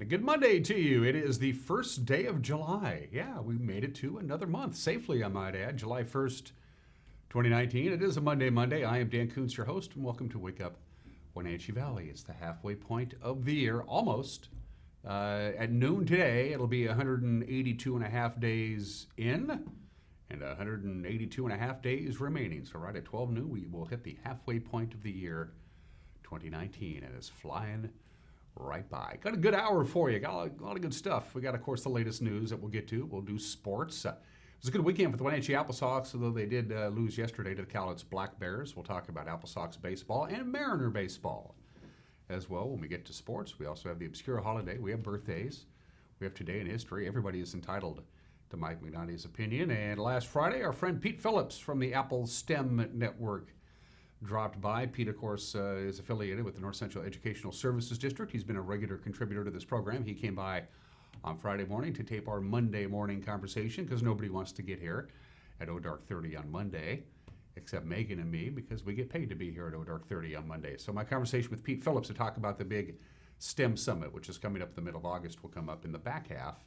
And a good Monday to you. It is the first day of July. Yeah, we made it to another month safely, I might add. July 1st, 2019. It is a Monday. I am Dan Kuntz, your host, and welcome to Wake Up Wenatchee Valley. It's the halfway point of the year, almost. At noon today, it'll be 182 and a half days in and 182 and a half days remaining. So right at 12 noon, we will hit the halfway point of the year 2019, and it's flying right by. Got a good hour for you. Got a lot of good stuff. We got, of course, the latest news that we'll get to. We'll do sports. It was a good weekend for the Wenatchee Apple Sox, although they did lose yesterday to the Cowlitz Black Bears. We'll talk about Apple Sox baseball and Mariner baseball as well when we get to sports. We also have the obscure holiday. We have birthdays. We have today in history. Everybody is entitled to Mike McNally's opinion. And last Friday, our friend Pete Phillips from the Apple STEM Network dropped by. Pete, of course, is affiliated with the North Central Educational Services District. He's been a regular contributor to this program. He came by on Friday morning to tape our Monday morning conversation because nobody wants to get here at dark 30 on Monday, except Megan and me, because we get paid to be here at dark 30 on Monday. So my conversation with Pete Phillips to talk about the big STEM Summit, which is coming up in the middle of August, will come up in the back half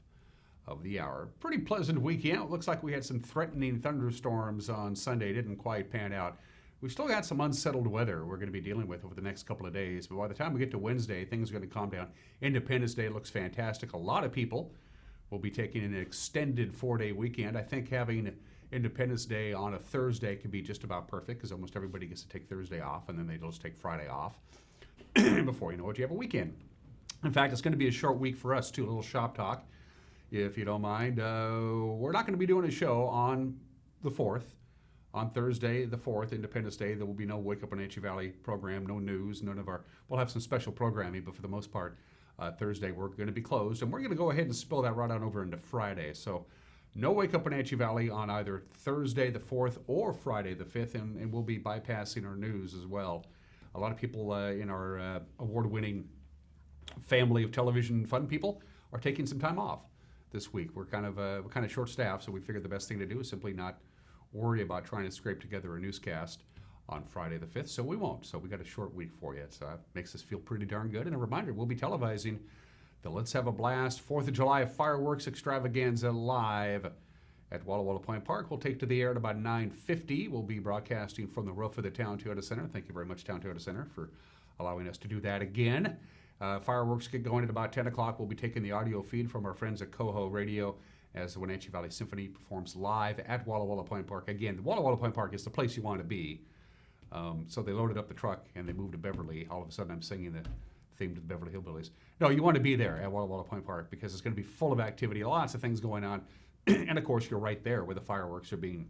of the hour. Pretty pleasant weekend. It looks like we had some threatening thunderstorms on Sunday. Didn't quite pan out. We've still got some unsettled weather we're going to be dealing with over the next couple of days, but by the time we get to Wednesday, things are going to calm down. Independence Day looks fantastic. A lot of people will be taking an extended 4-day weekend. I think having Independence Day on a Thursday can be just about perfect because almost everybody gets to take Thursday off, and then they just take Friday off. Before you know it, you have a weekend. In fact, it's going to be a short week for us, too. A little shop talk, if you don't mind. We're not going to be doing a show on the 4th. On Thursday, the 4th, Independence Day, there will be no Wake Up Wenatchee Valley program, no news, we'll have some special programming, but for the most part, Thursday we're going to be closed, and we're going to go ahead and spill that right on over into Friday. So no Wake Up Wenatchee Valley on either Thursday the 4th or Friday the 5th, and we'll be bypassing our news as well. A lot of people in our award-winning family of television fun people are taking some time off this week. We're kind of short-staffed, so we figured the best thing to do is simply not worry about trying to scrape together a newscast on Friday the 5th, so we won't. So we got a short week for you. So it makes us feel pretty darn good. And a reminder, we'll be televising the Let's Have a Blast 4th of July fireworks extravaganza live at Walla Walla Point Park. We'll take to the air at about 9:50. We'll be broadcasting from the roof of the Town Toyota Center. Thank you very much, Town Toyota Center, for allowing us to do that again. Fireworks get going at about 10 o'clock. We'll be taking the audio feed from our friends at Coho Radio as the Wenatchee Valley Symphony performs live at Walla Walla Point Park. Again, the Walla Walla Point Park is the place you want to be. So they loaded up the truck and they moved to Beverly. All of a sudden I'm singing the theme to the Beverly Hillbillies. No, you want to be there at Walla Walla Point Park because it's going to be full of activity, lots of things going on. And of course, you're right there where the fireworks are being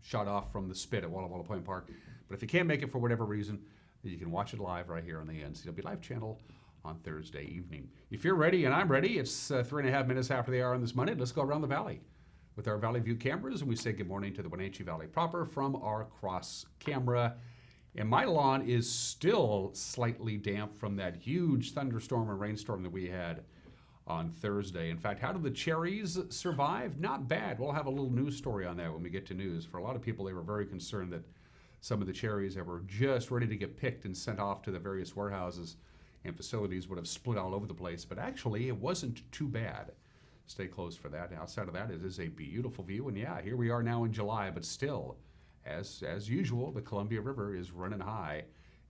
shot off from the spit at Walla Walla Point Park. But if you can't make it for whatever reason, you can watch it live right here on the NCW Live channel on Thursday evening. If you're ready and I'm ready, it's 3.5 minutes after the hour on this Monday. Let's go around the valley with our Valley View cameras, and we say good morning to the Wenatchee Valley proper from our cross camera. And my lawn is still slightly damp from that huge thunderstorm and rainstorm that we had on Thursday. In fact, how did the cherries survive? Not bad. We'll have a little news story on that when we get to news. For a lot of people, they were very concerned that some of the cherries that were just ready to get picked and sent off to the various warehouses and facilities would have split all over the place, but actually it wasn't too bad. Stay close for that. Outside of that, it is a beautiful view, and yeah, here we are now in July, but still, as usual, the Columbia River is running high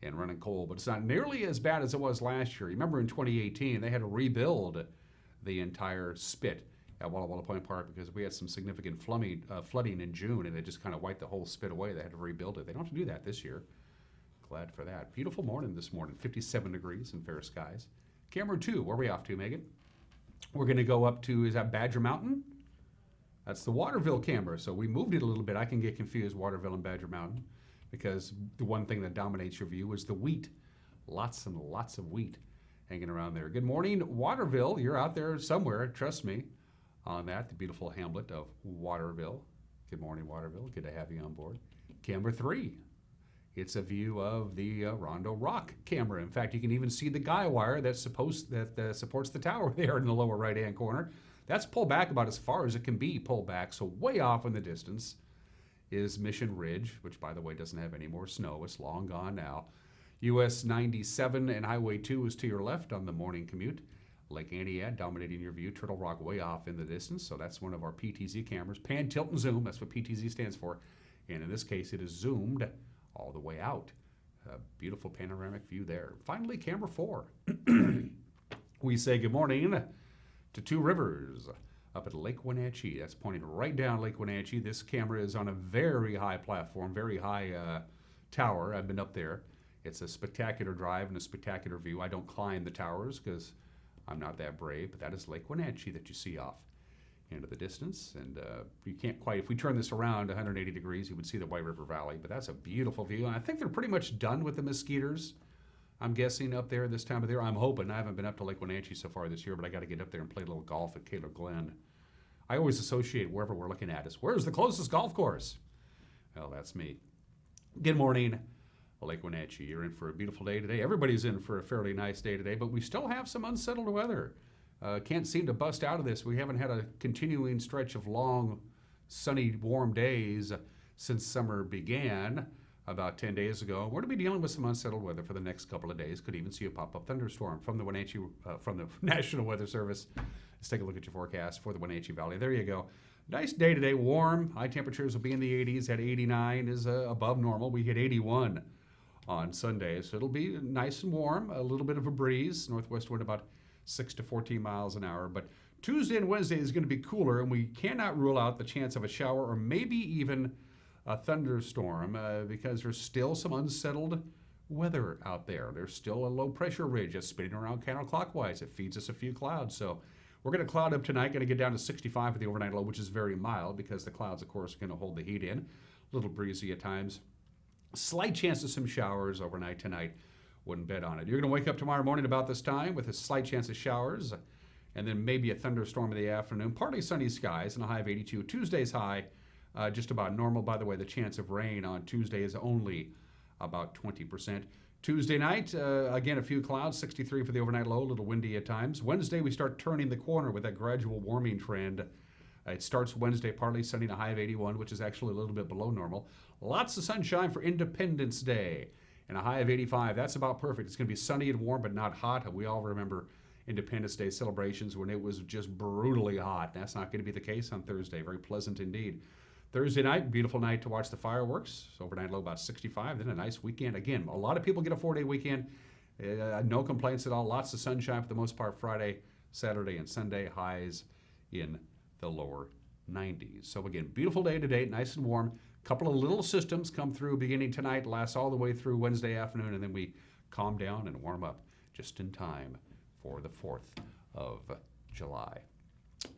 and running cold, but it's not nearly as bad as it was last year. Remember in 2018, they had to rebuild the entire spit at Walla Walla Point Park because we had some significant flooding in June, and it just kind of wiped the whole spit away. They had to rebuild it. They don't have to do that this year. Glad for that. Beautiful morning this morning, 57 degrees and fair skies. Camera 2, where are we off to, Megan? We're going to go up to, is that Badger Mountain? That's the Waterville camera. So we moved it a little bit. I can get confused, Waterville and Badger Mountain, because the one thing that dominates your view is the wheat. Lots and lots of wheat hanging around there. Good morning, Waterville. You're out there somewhere, trust me, on that, the beautiful hamlet of Waterville. Good morning, Waterville. Good to have you on board. Camera 3. It's a view of the Rondo Rock camera. In fact, you can even see the guy wire that supports the tower there in the lower right-hand corner. That's pulled back about as far as it can be pulled back. So way off in the distance is Mission Ridge, which, by the way, doesn't have any more snow. It's long gone now. US 97 and Highway 2 is to your left on the morning commute. Lake Aniad dominating your view. Turtle Rock way off in the distance, so that's one of our PTZ cameras. Pan, tilt, and zoom, that's what PTZ stands for. And in this case, it is zoomed all the way out. A beautiful panoramic view there. Finally, camera 4. We say good morning to Two Rivers up at Lake Wenatchee. That's pointing right down Lake Wenatchee. This camera is on a very high platform, very high tower. I've been up there. It's a spectacular drive and a spectacular view. I don't climb the towers because I'm not that brave, but that is Lake Wenatchee that you see off into the distance. And you can't quite, if we turn this around 180 degrees, you would see the White River Valley, but that's a beautiful view. And I think they're pretty much done with the mosquitoes, I'm guessing, up there this time of the year. I'm hoping. I haven't been up to Lake Wenatchee so far this year, but I got to get up there and play a little golf at Kaler Glen. I always associate wherever we're looking at is, where's the closest golf course? Well, that's me. Good morning, Lake Wenatchee. You're in for a beautiful day today. Everybody's in for a fairly nice day today, but we still have some unsettled weather. Can't seem to bust out of this. We haven't had a continuing stretch of long, sunny, warm days since summer began about 10 days ago. We're going to be dealing with some unsettled weather for the next couple of days. Could even see a pop-up thunderstorm from the Wenatchee, from the National Weather Service. Let's take a look at your forecast for the Wenatchee Valley. There you go. Nice day today, warm. High temperatures will be in the 80s. At 89 is above normal. We hit 81 on Sunday, so it'll be nice and warm. A little bit of a breeze. Northwest wind about 6 to 14 miles an hour. But Tuesday and Wednesday is going to be cooler, and we cannot rule out the chance of a shower or maybe even a thunderstorm because there's still some unsettled weather out there. There's still a low pressure ridge that's spinning around counterclockwise. It feeds us a few clouds. So we're going to cloud up tonight, going to get down to 65 for the overnight low, which is very mild because the clouds, of course, are going to hold the heat in. A little breezy at times. Slight chance of some showers overnight tonight. Wouldn't bet on it. You're going to wake up tomorrow morning about this time with a slight chance of showers and then maybe a thunderstorm in the afternoon. Partly sunny skies and a high of 82. Tuesday's high just about normal. By the way, the chance of rain on Tuesday is only about 20%. Tuesday night, again, a few clouds, 63 for the overnight low, a little windy at times. Wednesday, we start turning the corner with that gradual warming trend. It starts Wednesday partly sunny, a high of 81, which is actually a little bit below normal. Lots of sunshine for Independence Day and a high of 85. That's about perfect. It's going to be sunny and warm, but not hot. We all remember Independence Day celebrations when it was just brutally hot. That's not going to be the case on Thursday. Very pleasant indeed. Thursday night, beautiful night to watch the fireworks. Overnight low about 65. Then a nice weekend. Again, a lot of people get a 4-day weekend. No complaints at all. Lots of sunshine for the most part Friday, Saturday, and Sunday. Highs in the lower 90s. So again, beautiful day today, nice and warm. Couple of little systems come through beginning tonight, lasts all the way through Wednesday afternoon, and then we calm down and warm up just in time for the 4th of July.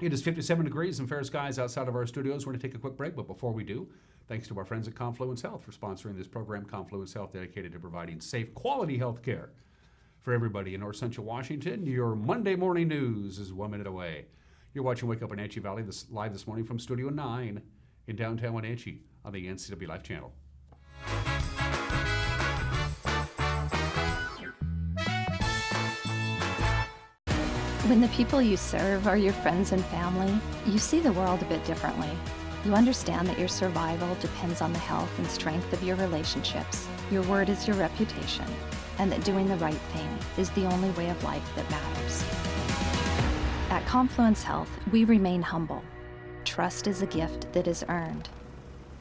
It is 57 degrees and fair skies outside of our studios. We're going to take a quick break, but before we do, thanks to our friends at Confluence Health for sponsoring this program. Confluence Health, dedicated to providing safe, quality health care for everybody in North Central Washington. Your Monday morning news is 1 minute away. You're watching Wake Up Wenatchee Valley live this morning from Studio 9 in downtown Wenatchee on the NCW Life Channel. When the people you serve are your friends and family, you see the world a bit differently. You understand that your survival depends on the health and strength of your relationships. Your word is your reputation, and that doing the right thing is the only way of life that matters. At Confluence Health, we remain humble. Trust is a gift that is earned,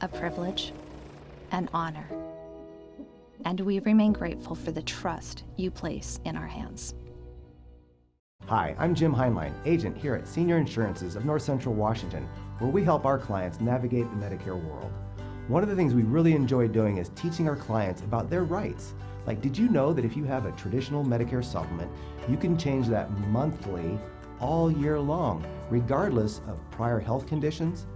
a privilege, an honor. And we remain grateful for the trust you place in our hands. Hi, I'm Jim Heinlein, agent here at Senior Insurances of North Central Washington, where we help our clients navigate the Medicare world. One of the things we really enjoy doing is teaching our clients about their rights. Like, did you know that if you have a traditional Medicare supplement, you can change that monthly all year long, regardless of prior health conditions?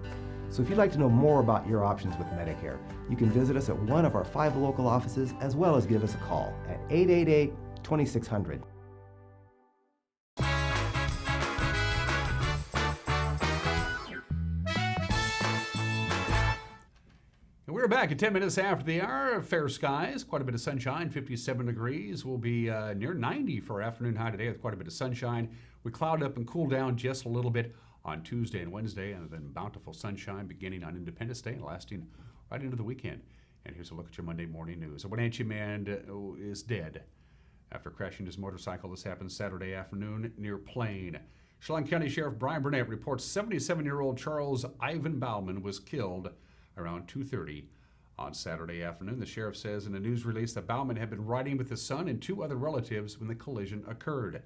So if you'd like to know more about your options with Medicare, you can visit us at one of our 5 local offices, as well as give us a call at 888-2600. We're back at 10 minutes after the hour. Fair skies, quite a bit of sunshine, 57 degrees. We'll be near 90 for our afternoon high today with quite a bit of sunshine. We cloud up and cool down just a little bit on Tuesday and Wednesday, and then bountiful sunshine beginning on Independence Day and lasting right into the weekend. And here's a look at your Monday morning news. A Wenatchee man is dead after crashing his motorcycle. This happened Saturday afternoon near Plain. Chelan County Sheriff Brian Burnett reports 77-year-old Charles Ivan Bauman was killed around 2:30 on Saturday afternoon. The sheriff says in a news release that Bauman had been riding with his son and 2 other relatives when the collision occurred.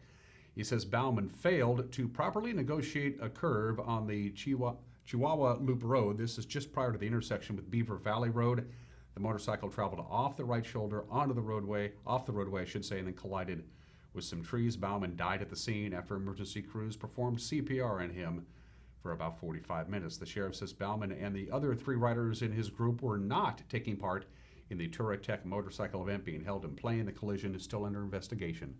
He says Bauman failed to properly negotiate a curve on the Chihuahua Loop Road. This is just prior to the intersection with Beaver Valley Road. The motorcycle traveled off the right shoulder onto the roadway, off the roadway, I should say, and then collided with some trees. Bauman died at the scene after emergency crews performed CPR on him for about 45 minutes. The sheriff says Bauman and the other 3 riders in his group were not taking part in the Touratech motorcycle event being held in Plain. The collision is still under investigation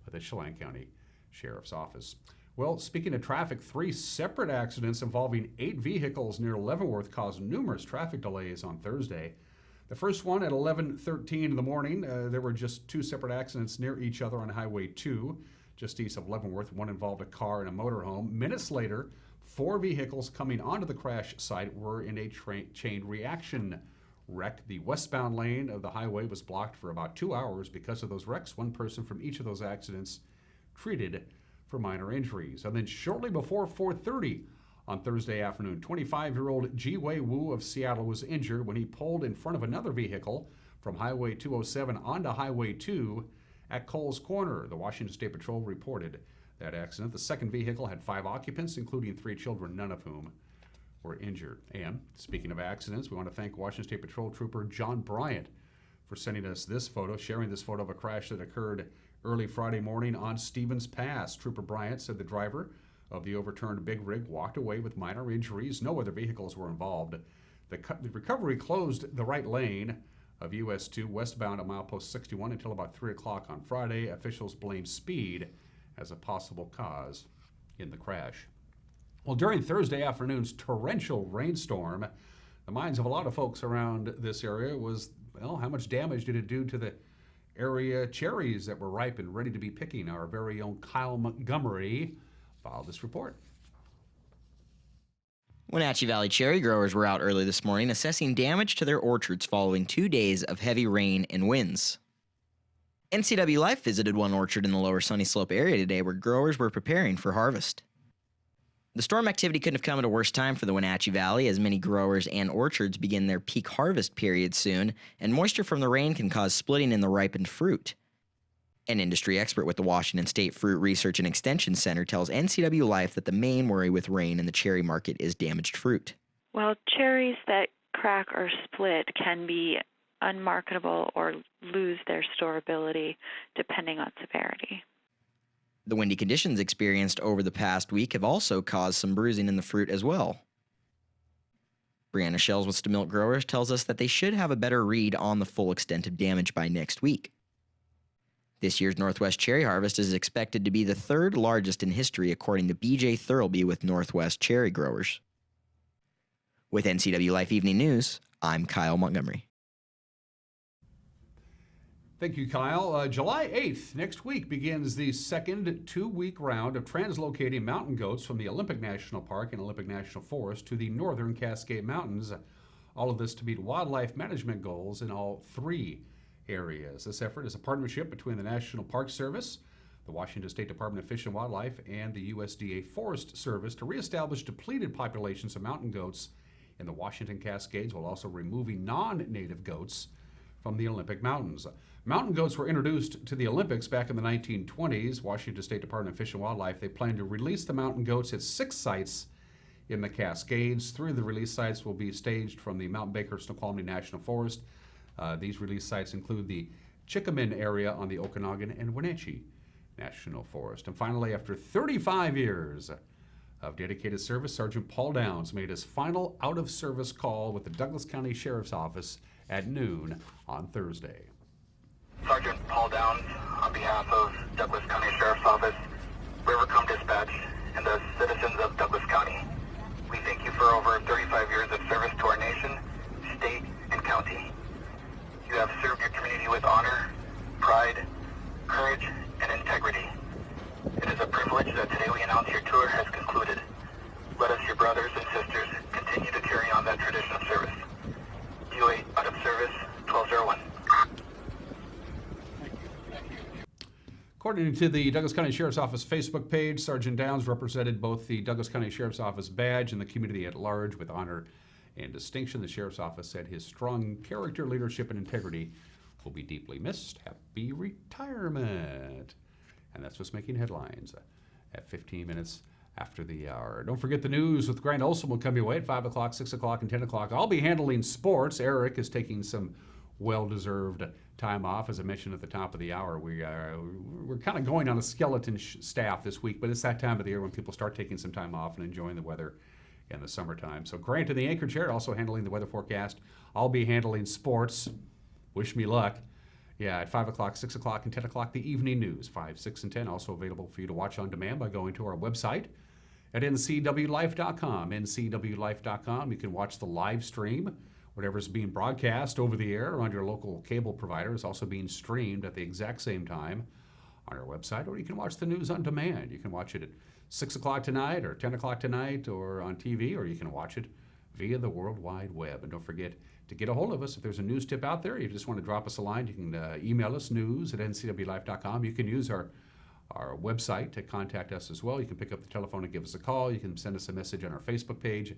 by the Chelan County Sheriff's Office. Well, speaking of traffic, 3 separate accidents involving 8 vehicles near Leavenworth caused numerous traffic delays on Thursday. The first one at 11:13 in the morning, there were just 2 separate accidents near each other on Highway 2, just east of Leavenworth. One involved a car and a motorhome. Minutes later, 4 vehicles coming onto the crash site were in a chain reaction wreck. The westbound lane of the highway was blocked for about 2 hours because of those wrecks. 1 person from each of those accidents treated for minor injuries. And then shortly before 4:30 on Thursday afternoon, 25-year-old Ji-Wei Wu of Seattle was injured when he pulled in front of another vehicle from Highway 207 onto Highway 2 at Coles Corner. The Washington State Patrol reported that accident. The second vehicle had 5 occupants, including 3 children, none of whom were injured. And speaking of accidents, we want to thank Washington State Patrol Trooper John Bryant for sending us this photo, sharing this photo of a crash that occurred early Friday morning on Stevens Pass. Trooper Bryant said the driver of the overturned big rig walked away with minor injuries. No other vehicles were involved. The recovery closed the right lane of US 2 westbound at milepost 61 until about 3 o'clock on Friday. Officials blame speed as a possible cause in the crash. Well, during Thursday afternoon's torrential rainstorm, the minds of a lot of folks around this area was, well, how much damage did it do to the area cherries that were ripe and ready to be picking? Our very own Kyle Montgomery filed this report. Wenatchee Valley cherry growers were out early this morning assessing damage to their orchards following 2 days of heavy rain and winds. NCW Life visited one orchard in the lower Sunny Slope area today where growers were preparing for harvest. The storm activity couldn't have come at a worse time for the Wenatchee Valley, as many growers and orchards begin their peak harvest period soon, and moisture from the rain can cause splitting in the ripened fruit. An industry expert with the Washington State Fruit Research and Extension Center tells NCW Life that the main worry with rain in the cherry market is damaged fruit. Well, cherries that crack or split can be unmarketable or lose their storability depending on severity. The windy conditions experienced over the past week have also caused some bruising in the fruit as well. Brianna Shells with Stamilk Growers tells us that they should have a better read on the full extent of damage by next week. This year's Northwest cherry harvest is expected to be the 3rd largest in history, according to B.J. Thurlby with Northwest Cherry Growers. With NCW Life Evening News, I'm Kyle Montgomery. Thank you, Kyle. July 8th, next week, begins the second 2-week round of translocating mountain goats from the Olympic National Park and Olympic National Forest to the northern Cascade Mountains. All of this to meet wildlife management goals in all 3 areas. This effort is a partnership between the National Park Service, the Washington State Department of Fish and Wildlife, and the USDA Forest Service to reestablish depleted populations of mountain goats in the Washington Cascades, while also removing non-native goats from the Olympic Mountains. Mountain goats were introduced to the Olympics back in the 1920s. Washington State Department of Fish and Wildlife, they plan to release the mountain goats at 6 sites in the Cascades. 3 of the release sites will be staged from the Mount Baker Snoqualmie National Forest. These release sites include the Chickaman area on the Okanagan and Wenatchee National Forest. And finally, after 35 years of dedicated service, Sergeant Paul Downs made his final out-of-service call with the Douglas County Sheriff's Office at noon on Thursday. Sergeant Paul Downs, on behalf of Douglas County Sheriff's Office, Rivercombe Dispatch, and the citizens of Douglas County, we thank you for over 35 years of service to our nation, state, and county. You have served your community with honor, pride, courage, and integrity. It is a privilege that today we announce your tour has concluded. Let us, your brothers and sisters, continue to carry on that tradition of service. DO8 out of service, According to the Douglas County Sheriff's Office Facebook page, Sergeant Downs represented both the Douglas County Sheriff's Office badge and the community at large with honor and distinction. The Sheriff's Office said his strong character, leadership, and integrity will be deeply missed. Happy retirement. And that's what's making headlines at 15 minutes after the hour. Don't forget the news with Grant Olson will come your way at 5 o'clock, 6 o'clock, and 10 o'clock. I'll be handling sports. Eric is taking some well-deserved time off. As I mentioned at the top of the hour, we're kind of going on a skeleton staff this week, but it's that time of the year when people start taking some time off and enjoying the weather in the summertime. So Grant in the anchor chair, also handling the weather forecast. I'll be handling sports. Wish me luck. Yeah, at 5 o'clock, 6 o'clock, and 10 o'clock, the evening news. 5, 6, and 10 also available for you to watch on demand by going to our website at ncwlife.com. ncwlife.com. You can watch the live stream. Whatever's being broadcast over the air on your local cable provider is also being streamed at the exact same time on our website, or you can watch the news on demand. You can watch it at 6 o'clock tonight or 10 o'clock tonight or on TV, or you can watch it via the World Wide Web. And don't forget to get a hold of us. If there's a news tip out there, you just want to drop us a line, you can email us, news@ncwlife.com. You can use our website to contact us as well. You can pick up the telephone and give us a call. You can send us a message on our Facebook page.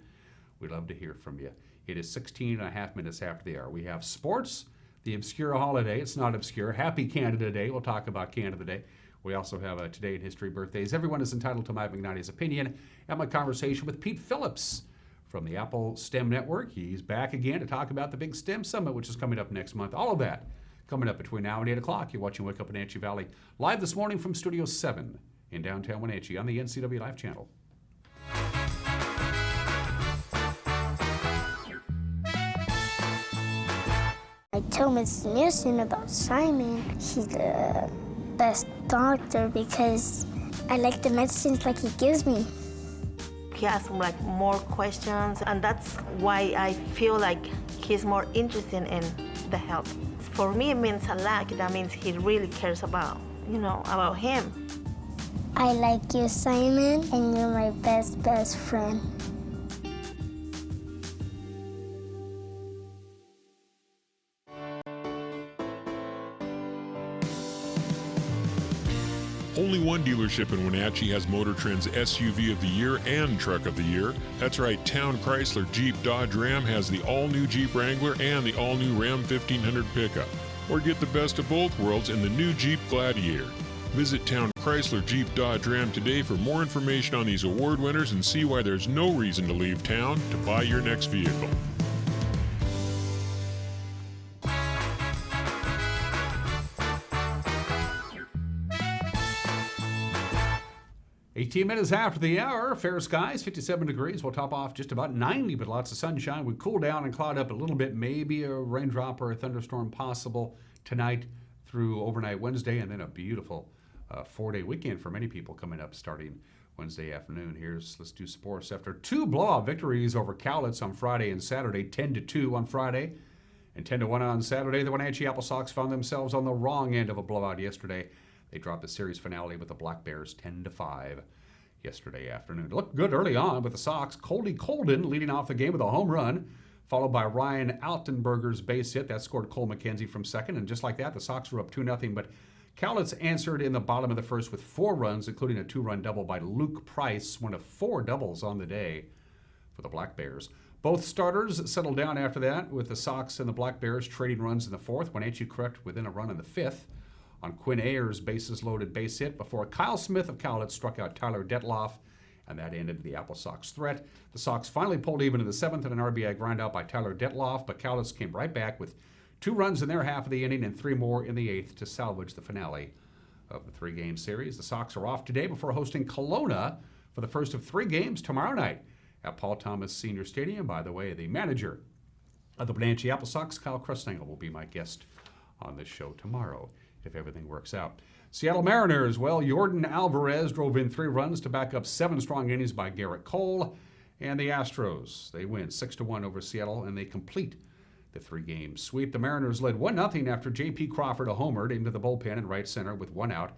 We'd love to hear from you. It is 16 and a half minutes after the hour. We have sports, the obscure holiday. It's not obscure. Happy Canada Day. We'll talk about Canada Day. We also have Today in History birthdays. Everyone is entitled to Mike McNity's opinion and my conversation with Pete Phillips from the Apple STEM Network. He's back again to talk about the big STEM Summit, which is coming up next month. All of that coming up between now and 8 o'clock. You're watching Wake Up Wenatchee Valley live this morning from Studio 7 in downtown Wenatchee on the NCW Life channel. I told Mr. Nielsen about Simon. He's the best doctor because I like the medicines like he gives me. He asks like more questions, and that's why I feel like he's more interested in the health. For me, it means a lot. That means he really cares about, about him. I like you, Simon, and you're my best friend. Only one dealership in Wenatchee has Motor Trend's SUV of the Year and Truck of the Year. That's right, Town Chrysler Jeep Dodge Ram has the all-new Jeep Wrangler and the all-new Ram 1500 pickup. Or get the best of both worlds in the new Jeep Gladiator. Visit Town Chrysler Jeep Dodge Ram today for more information on these award winners and see why there's no reason to leave town to buy your next vehicle. 18 minutes after the hour, fair skies, 57 degrees. We'll top off just about 90, but lots of sunshine. We cool down and cloud up a little bit. Maybe a raindrop or a thunderstorm possible tonight through overnight Wednesday, and then a beautiful 4-day weekend for many people coming up starting Wednesday afternoon. Let's do sports. After two blowout victories over Cowlitz on Friday and Saturday, 10-2 on Friday and 10-1 on Saturday, the Wenatchee Apple Sox found themselves on the wrong end of a blowout yesterday. They dropped the series finale with the Black Bears 10-5 yesterday afternoon. It looked good early on with the Sox. Coldy Colden leading off the game with a home run, followed by Ryan Altenberger's base hit. That scored Cole McKenzie from second, and just like that, the Sox were up 2-0, but Cowlitz answered in the bottom of the first with 4 runs, including a 2-run double by Luke Price, one of 4 doubles on the day for the Black Bears. Both starters settled down after that, with the Sox and the Black Bears trading runs in the fourth. Wenatchee crept within a run in the fifth on Quinn Ayers' bases-loaded base hit before Kyle Smith of Cowlitz struck out Tyler Detloff, and that ended the Apple Sox threat. The Sox finally pulled even in the seventh in an RBI groundout by Tyler Detloff, but Cowlitz came right back with 2 runs in their half of the inning and 3 more in the eighth to salvage the finale of the 3-game series. The Sox are off today before hosting Kelowna for the first of 3 games tomorrow night at Paul Thomas Senior Stadium. By the way, the manager of the Wenatchee Apple Sox, Kyle Krustangle, will be my guest on this show tomorrow, if everything works out. Seattle Mariners, well, Jordan Alvarez drove in 3 runs to back up 7 strong innings by Garrett Cole. And the Astros, they win 6-1 over Seattle, and they complete the 3-game sweep. The Mariners led 1-0 after J.P. Crawford homered into the bullpen in right center with 1 out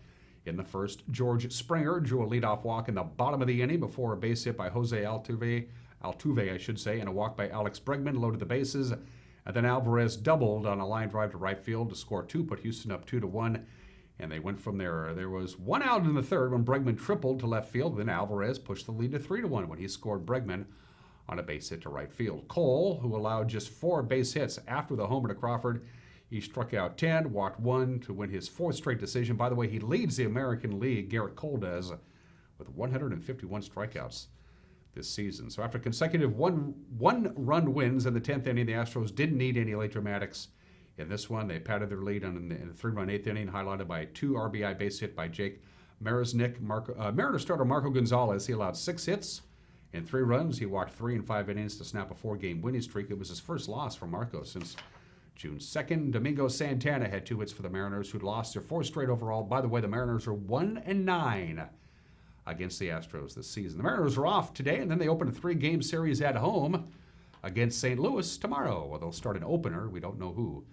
in the first. George Springer drew a leadoff walk in the bottom of the inning before a base hit by Jose Altuve, and a walk by Alex Bregman loaded the bases. And then Alvarez doubled on a line drive to right field to score 2, put Houston up 2-1 And they went from there. There was one out in the third when Bregman tripled to left field. Then Alvarez pushed the lead to 3-1 when he scored Bregman on a base hit to right field. Cole, who allowed just 4 base hits after the homer to Crawford, he struck out 10, walked 1 to win his 4th straight decision. By the way, he leads the American League, Garrett Cole does, with 151 strikeouts this season. So after consecutive one-run wins in the 10th inning, the Astros didn't need any late dramatics. In this one, they padded their lead in the 3-run 8th inning, highlighted by a 2 RBI base hit by Jake Marisnick. Mariners starter Marco Gonzalez, he allowed 6 hits and 3 runs. He walked 3 in 5 innings to snap a 4-game winning streak. It was his first loss for Marco since June 2nd. Domingo Santana had 2 hits for the Mariners, who'd lost their 4th straight overall. By the way, the Mariners are 1-9 against the Astros this season. The Mariners are off today, and then they open a 3-game series at home against St. Louis tomorrow. Well, they'll start an opener. We don't know who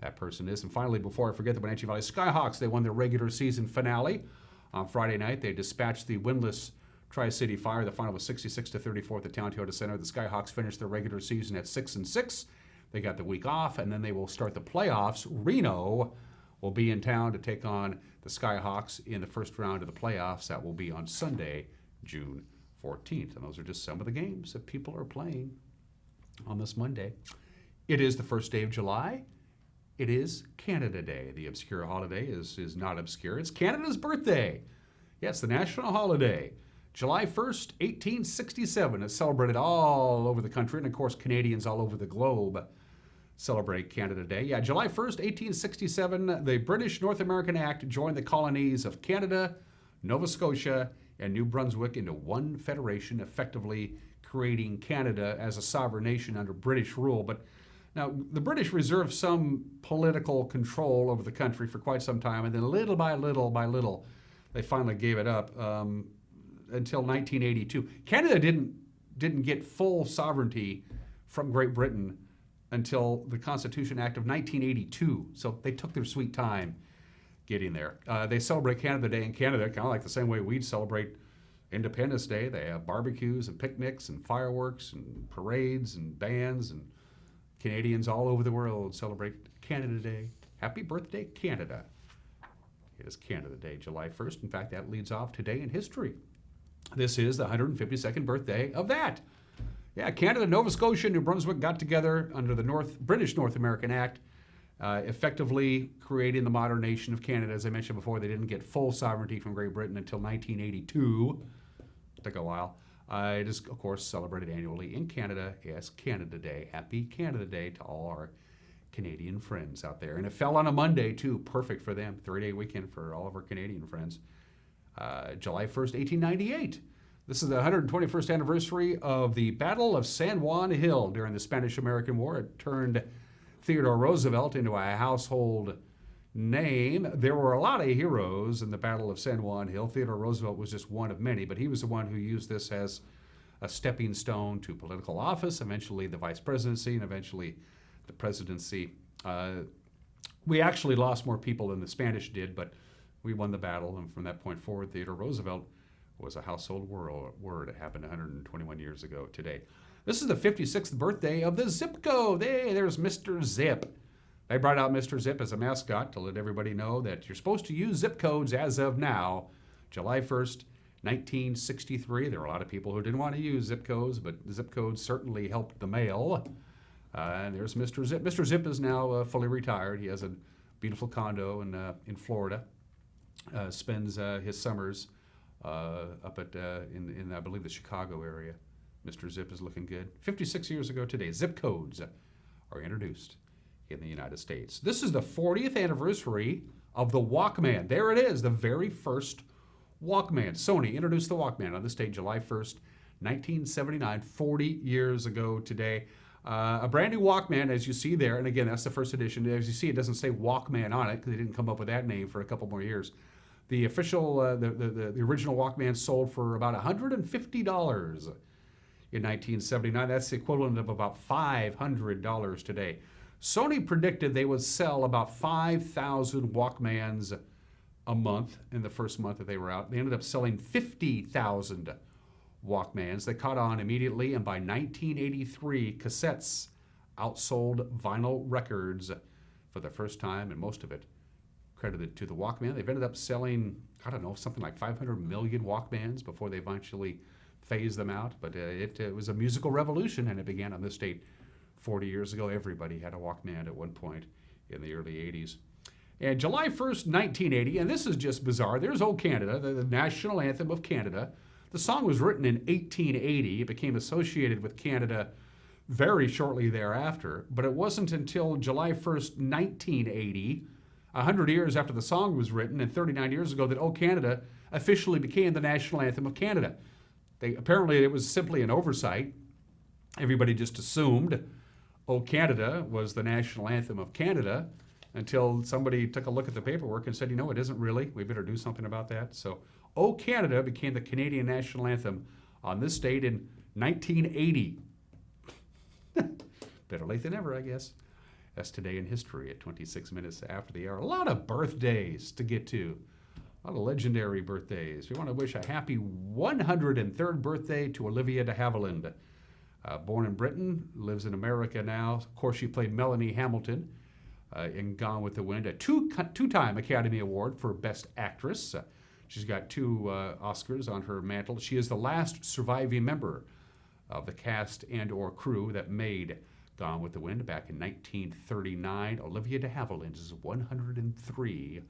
that person is. And finally, before I forget, the Wenatchee Valley Skyhawks, they won their regular season finale on Friday night. They dispatched the winless Tri-City Fire. The final was 66-34 at the Town Toyota Center. The Skyhawks finished their regular season at 6-6. They got the week off, and then they will start the playoffs. Reno will be in town to take on the Skyhawks in the first round of the playoffs. That will be on Sunday, June 14th. And those are just some of the games that people are playing on this Monday. It is the first day of July. It is Canada Day. The obscure holiday is not obscure. It's Canada's birthday. Yeah, it's the national holiday. July 1st, 1867. It's celebrated all over the country, and of course, Canadians all over the globe celebrate Canada Day. Yeah, July 1st, 1867, the British North American Act joined the colonies of Canada, Nova Scotia, and New Brunswick into one federation, effectively creating Canada as a sovereign nation under British rule. But now, the British reserved some political control over the country for quite some time, and then little by little, they finally gave it up until 1982. Canada didn't get full sovereignty from Great Britain until the Constitution Act of 1982, so they took their sweet time getting there. They celebrate Canada Day in Canada, kind of like the same way we'd celebrate Independence Day. They have barbecues and picnics and fireworks and parades and bands, and Canadians all over the world celebrate Canada Day. Happy birthday, Canada. It is Canada Day, July 1st. In fact, that leads off today in history. This is the 152nd birthday of that. Yeah, Canada, Nova Scotia, and New Brunswick got together under the British North American Act, effectively creating the modern nation of Canada. As I mentioned before, they didn't get full sovereignty from Great Britain until 1982. Took a while. It is, of course, celebrated annually in Canada as Canada Day. Happy Canada Day to all our Canadian friends out there. And it fell on a Monday, too. Perfect for them. 3-day weekend for all of our Canadian friends. July 1st, 1898. This is the 121st anniversary of the Battle of San Juan Hill during the Spanish-American War. It turned Theodore Roosevelt into a household name. There were a lot of heroes in the Battle of San Juan Hill. Theodore Roosevelt was just one of many, but he was the one who used this as a stepping stone to political office, eventually the vice presidency, and eventually the presidency. We actually lost more people than the Spanish did, but we won the battle, and from that point forward, Theodore Roosevelt was a household word. It happened 121 years ago today. This is the 56th birthday of the Zip Code. Hey, there's Mr. Zip. They brought out Mr. Zip as a mascot to let everybody know that you're supposed to use zip codes as of now, July 1st, 1963. There were a lot of people who didn't want to use zip codes, but zip codes certainly helped the mail. And there's Mr. Zip. Mr. Zip is now fully retired. He has a beautiful condo in Florida. Spends his summers up at in I believe the Chicago area. Mr. Zip is looking good. 56 years ago today, zip codes are introduced in the United States. This is the 40th anniversary of the Walkman. There it is, the very first Walkman. Sony introduced the Walkman on this date, July 1st, 1979, 40 years ago today. A brand new Walkman, as you see there, and again, that's the first edition. As you see, it doesn't say Walkman on it because they didn't come up with that name for a couple more years. The official, the original Walkman sold for about $150 in 1979. That's the equivalent of about $500 today. Sony predicted they would sell about 5,000 Walkmans a month in the first month that they were out. They ended up selling 50,000 Walkmans. They caught on immediately, and by 1983, cassettes outsold vinyl records for the first time, and most of it credited to the Walkman. They've ended up selling, I don't know, something like 500 million Walkmans before they eventually phased them out. But it was a musical revolution, and it began on this date 40 years ago. Everybody had a Walkman at one point in the early 80s. And July 1st, 1980, and this is just bizarre. There's O Canada, the national anthem of Canada. The song was written in 1880. It became associated with Canada very shortly thereafter. But it wasn't until July 1st, 1980, 100 years after the song was written and 39 years ago, that O Canada officially became the national anthem of Canada. Apparently, it was simply an oversight. Everybody just assumed O Canada was the national anthem of Canada until somebody took a look at the paperwork and said, you know, it isn't really. We better do something about that. So O Canada became the Canadian national anthem on this date in 1980. Better late than never, I guess. That's Today in History at 26 minutes after the hour. A lot of birthdays to get to. A lot of legendary birthdays. We want to wish a happy 103rd birthday to Olivia de Havilland. Born in Britain, lives in America now. Of course, she played Melanie Hamilton in Gone with the Wind, a two-time Academy Award for Best Actress. She's got 2 Oscars on her mantle. She is the last surviving member of the cast and or crew that made Gone with the Wind back in 1939. Olivia de Havilland is 103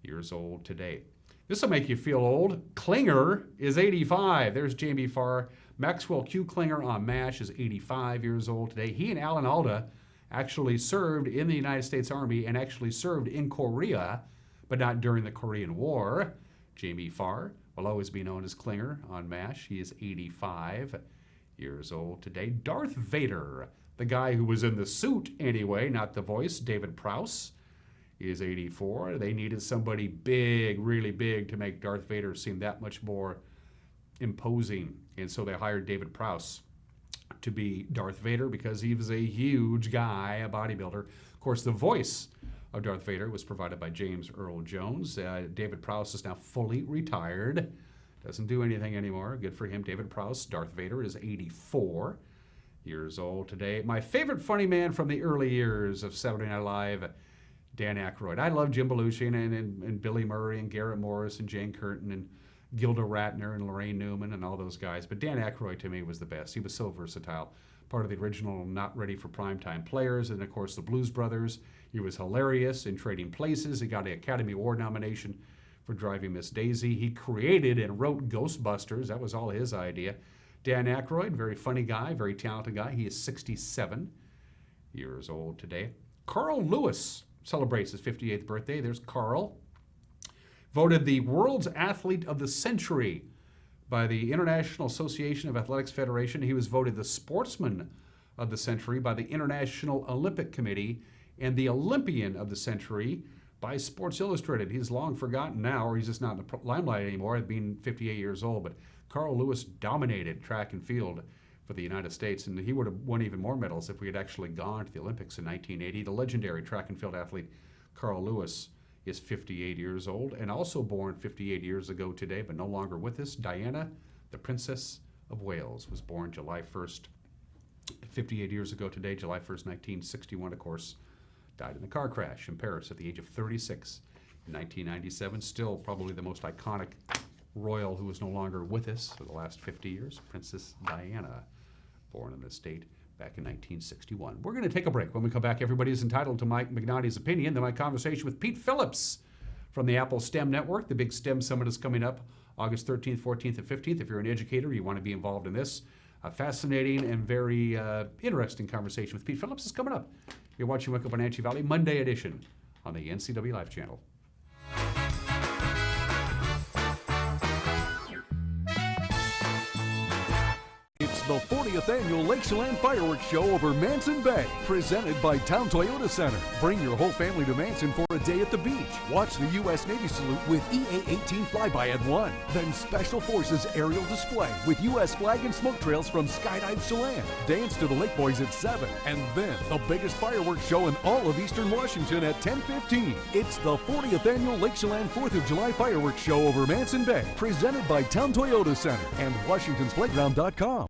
years old today. This will make you feel old. Klinger is 85. There's Jamie Farr. Maxwell Q. Klinger on MASH is 85 years old today. He and Alan Alda actually served in the United States Army and actually served in Korea, but not during the Korean War. Jamie Farr will always be known as Klinger on MASH. He is 85 years old today. Darth Vader, the guy who was in the suit anyway, not the voice, David Prowse, is 84. They needed somebody big, really big, to make Darth Vader seem that much more imposing. And so they hired David Prowse to be Darth Vader because he was a huge guy, a bodybuilder. Of course, the voice of Darth Vader was provided by James Earl Jones. David Prowse is now fully retired. Doesn't do anything anymore. Good for him. David Prowse, Darth Vader, is 84 years old today. My favorite funny man from the early years of Saturday Night Live, Dan Aykroyd. I love Jim Belushi and Billy Murray and Garrett Morris and Jane Curtin and Gilda Radner and Lorraine Newman and all those guys. But Dan Aykroyd, to me, was the best. He was so versatile. Part of the original Not Ready for Primetime Players, and, of course, the Blues Brothers. He was hilarious in Trading Places. He got an Academy Award nomination for Driving Miss Daisy. He created and wrote Ghostbusters. That was all his idea. Dan Aykroyd, very funny guy, very talented guy. He is 67 years old today. Carl Lewis celebrates his 58th birthday. There's Carl. Voted the World's Athlete of the Century by the International Association of Athletics Federation. He was voted the Sportsman of the Century by the International Olympic Committee and the Olympian of the Century by Sports Illustrated. He's long forgotten now, or he's just not in the limelight anymore, being 58 years old. But Carl Lewis dominated track and field for the United States, and he would have won even more medals if we had actually gone to the Olympics in 1980. The legendary track and field athlete Carl Lewis is 58 years old, and also born 58 years ago today, but no longer with us. Diana, the Princess of Wales, was born July 1st, 58 years ago today, July 1st, 1961, of course. Died in a car crash in Paris at the age of 36 in 1997. Still probably the most iconic royal who is no longer with us for the last 50 years, Princess Diana, born in this state back in 1961. We're going to take a break. When we come back, everybody is entitled to Mike Magnotti's opinion. Then my conversation with Pete Phillips from the Apple STEM Network. The big STEM Summit is coming up August 13th, 14th, and 15th. If you're an educator, you want to be involved in this. A fascinating and very interesting conversation with Pete Phillips is coming up. You're watching Wake Up Wenatchee Valley, Monday edition on the NCW Live channel. It's the 40th Annual Lake Chelan Fireworks Show over Manson Bay, presented by Town Toyota Center. Bring your whole family to Manson for a day at the beach. Watch the U.S. Navy salute with EA-18 flyby at 1. Then Special Forces aerial display with U.S. flag and smoke trails from Skydive Chelan. Dance to the Lake Boys at 7. And then the biggest fireworks show in all of Eastern Washington at 10:15. It's the 40th Annual Lake Chelan 4th of July Fireworks Show over Manson Bay, presented by Town Toyota Center and Washington'sPlayground.com.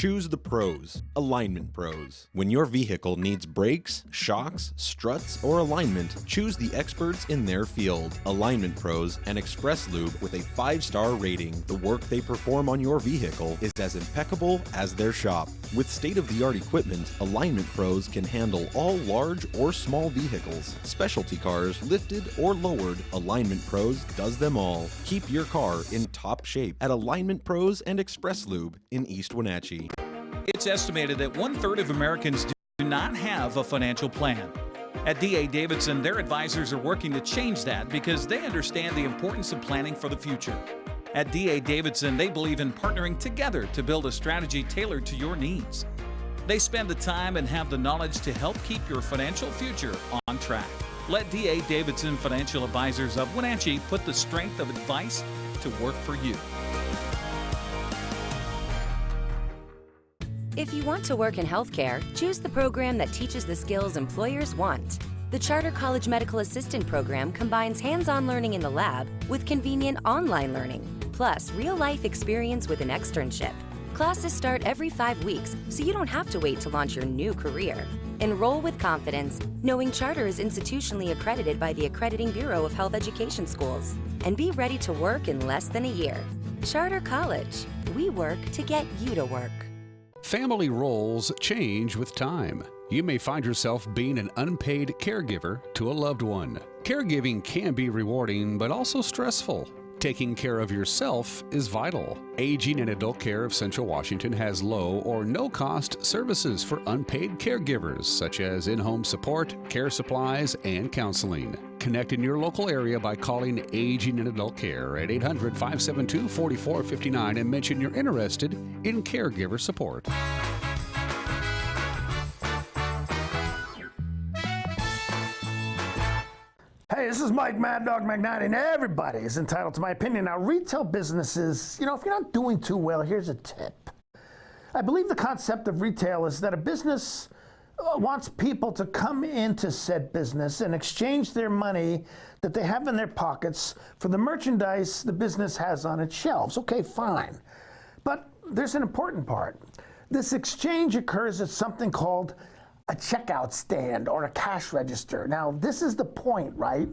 Choose the pros, Alignment Pros. When your vehicle needs brakes, shocks, struts, or alignment, choose the experts in their field. Alignment Pros and Express Lube with a 5-star rating. The work they perform on your vehicle is as impeccable as their shop. With state-of-the-art equipment, Alignment Pros can handle all large or small vehicles, specialty cars, lifted or lowered. Alignment Pros does them all. Keep your car in top shape at Alignment Pros and Express Lube in East Wenatchee. It's estimated that 1/3 of Americans do not have a financial plan. At D.A. Davidson, their advisors are working to change that because they understand the importance of planning for the future. At D.A. Davidson, they believe in partnering together to build a strategy tailored to your needs. They spend the time and have the knowledge to help keep your financial future on track. Let D.A. Davidson Financial Advisors of Wenatchee put the strength of advice to work for you. If you want to work in healthcare, choose the program that teaches the skills employers want. The Charter College Medical Assistant Program combines hands-on learning in the lab with convenient online learning, plus real-life experience with an externship. Classes start every 5 weeks, so you don't have to wait to launch your new career. Enroll with confidence, knowing Charter is institutionally accredited by the Accrediting Bureau of Health Education Schools, and be ready to work in less than a year. Charter College. We work to get you to work. Family roles change with time. You may find yourself being an unpaid caregiver to a loved one. Caregiving can be rewarding, but also stressful. Taking care of yourself is vital. Aging and Adult Care of Central Washington has low or no-cost services for unpaid caregivers, such as in-home support, care supplies, and counseling. Connect in your local area by calling Aging and Adult Care at 800-572-4459 and mention you're interested in caregiver support. Hey, this is Mike Mad Dog McKnight, and everybody is entitled to my opinion. Now, retail businesses, if you're not doing too well, here's a tip. I believe the concept of retail is that a business wants people to come into said business and exchange their money that they have in their pockets for the merchandise the business has on its shelves. Okay, fine. But there's an important part. This exchange occurs at something called a checkout stand or a cash register. Now, this is the point, right?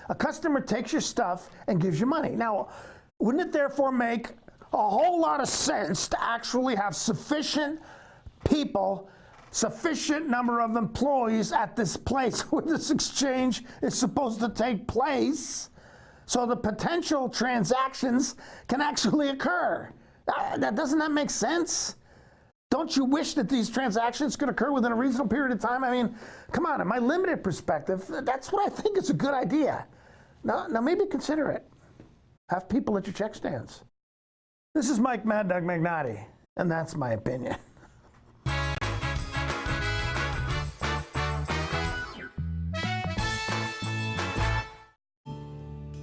A customer takes your stuff and gives you money. Now, wouldn't it therefore make a whole lot of sense to actually have sufficient people, sufficient number of employees at this place where this exchange is supposed to take place so the potential transactions can actually occur? Doesn't that make sense? Don't you wish that these transactions could occur within a reasonable period of time? I mean, come on, in my limited perspective, that's what I think is a good idea. Now maybe consider it. Have people at your check stands. This is Mike Mad Dog McNaughty, and that's my opinion.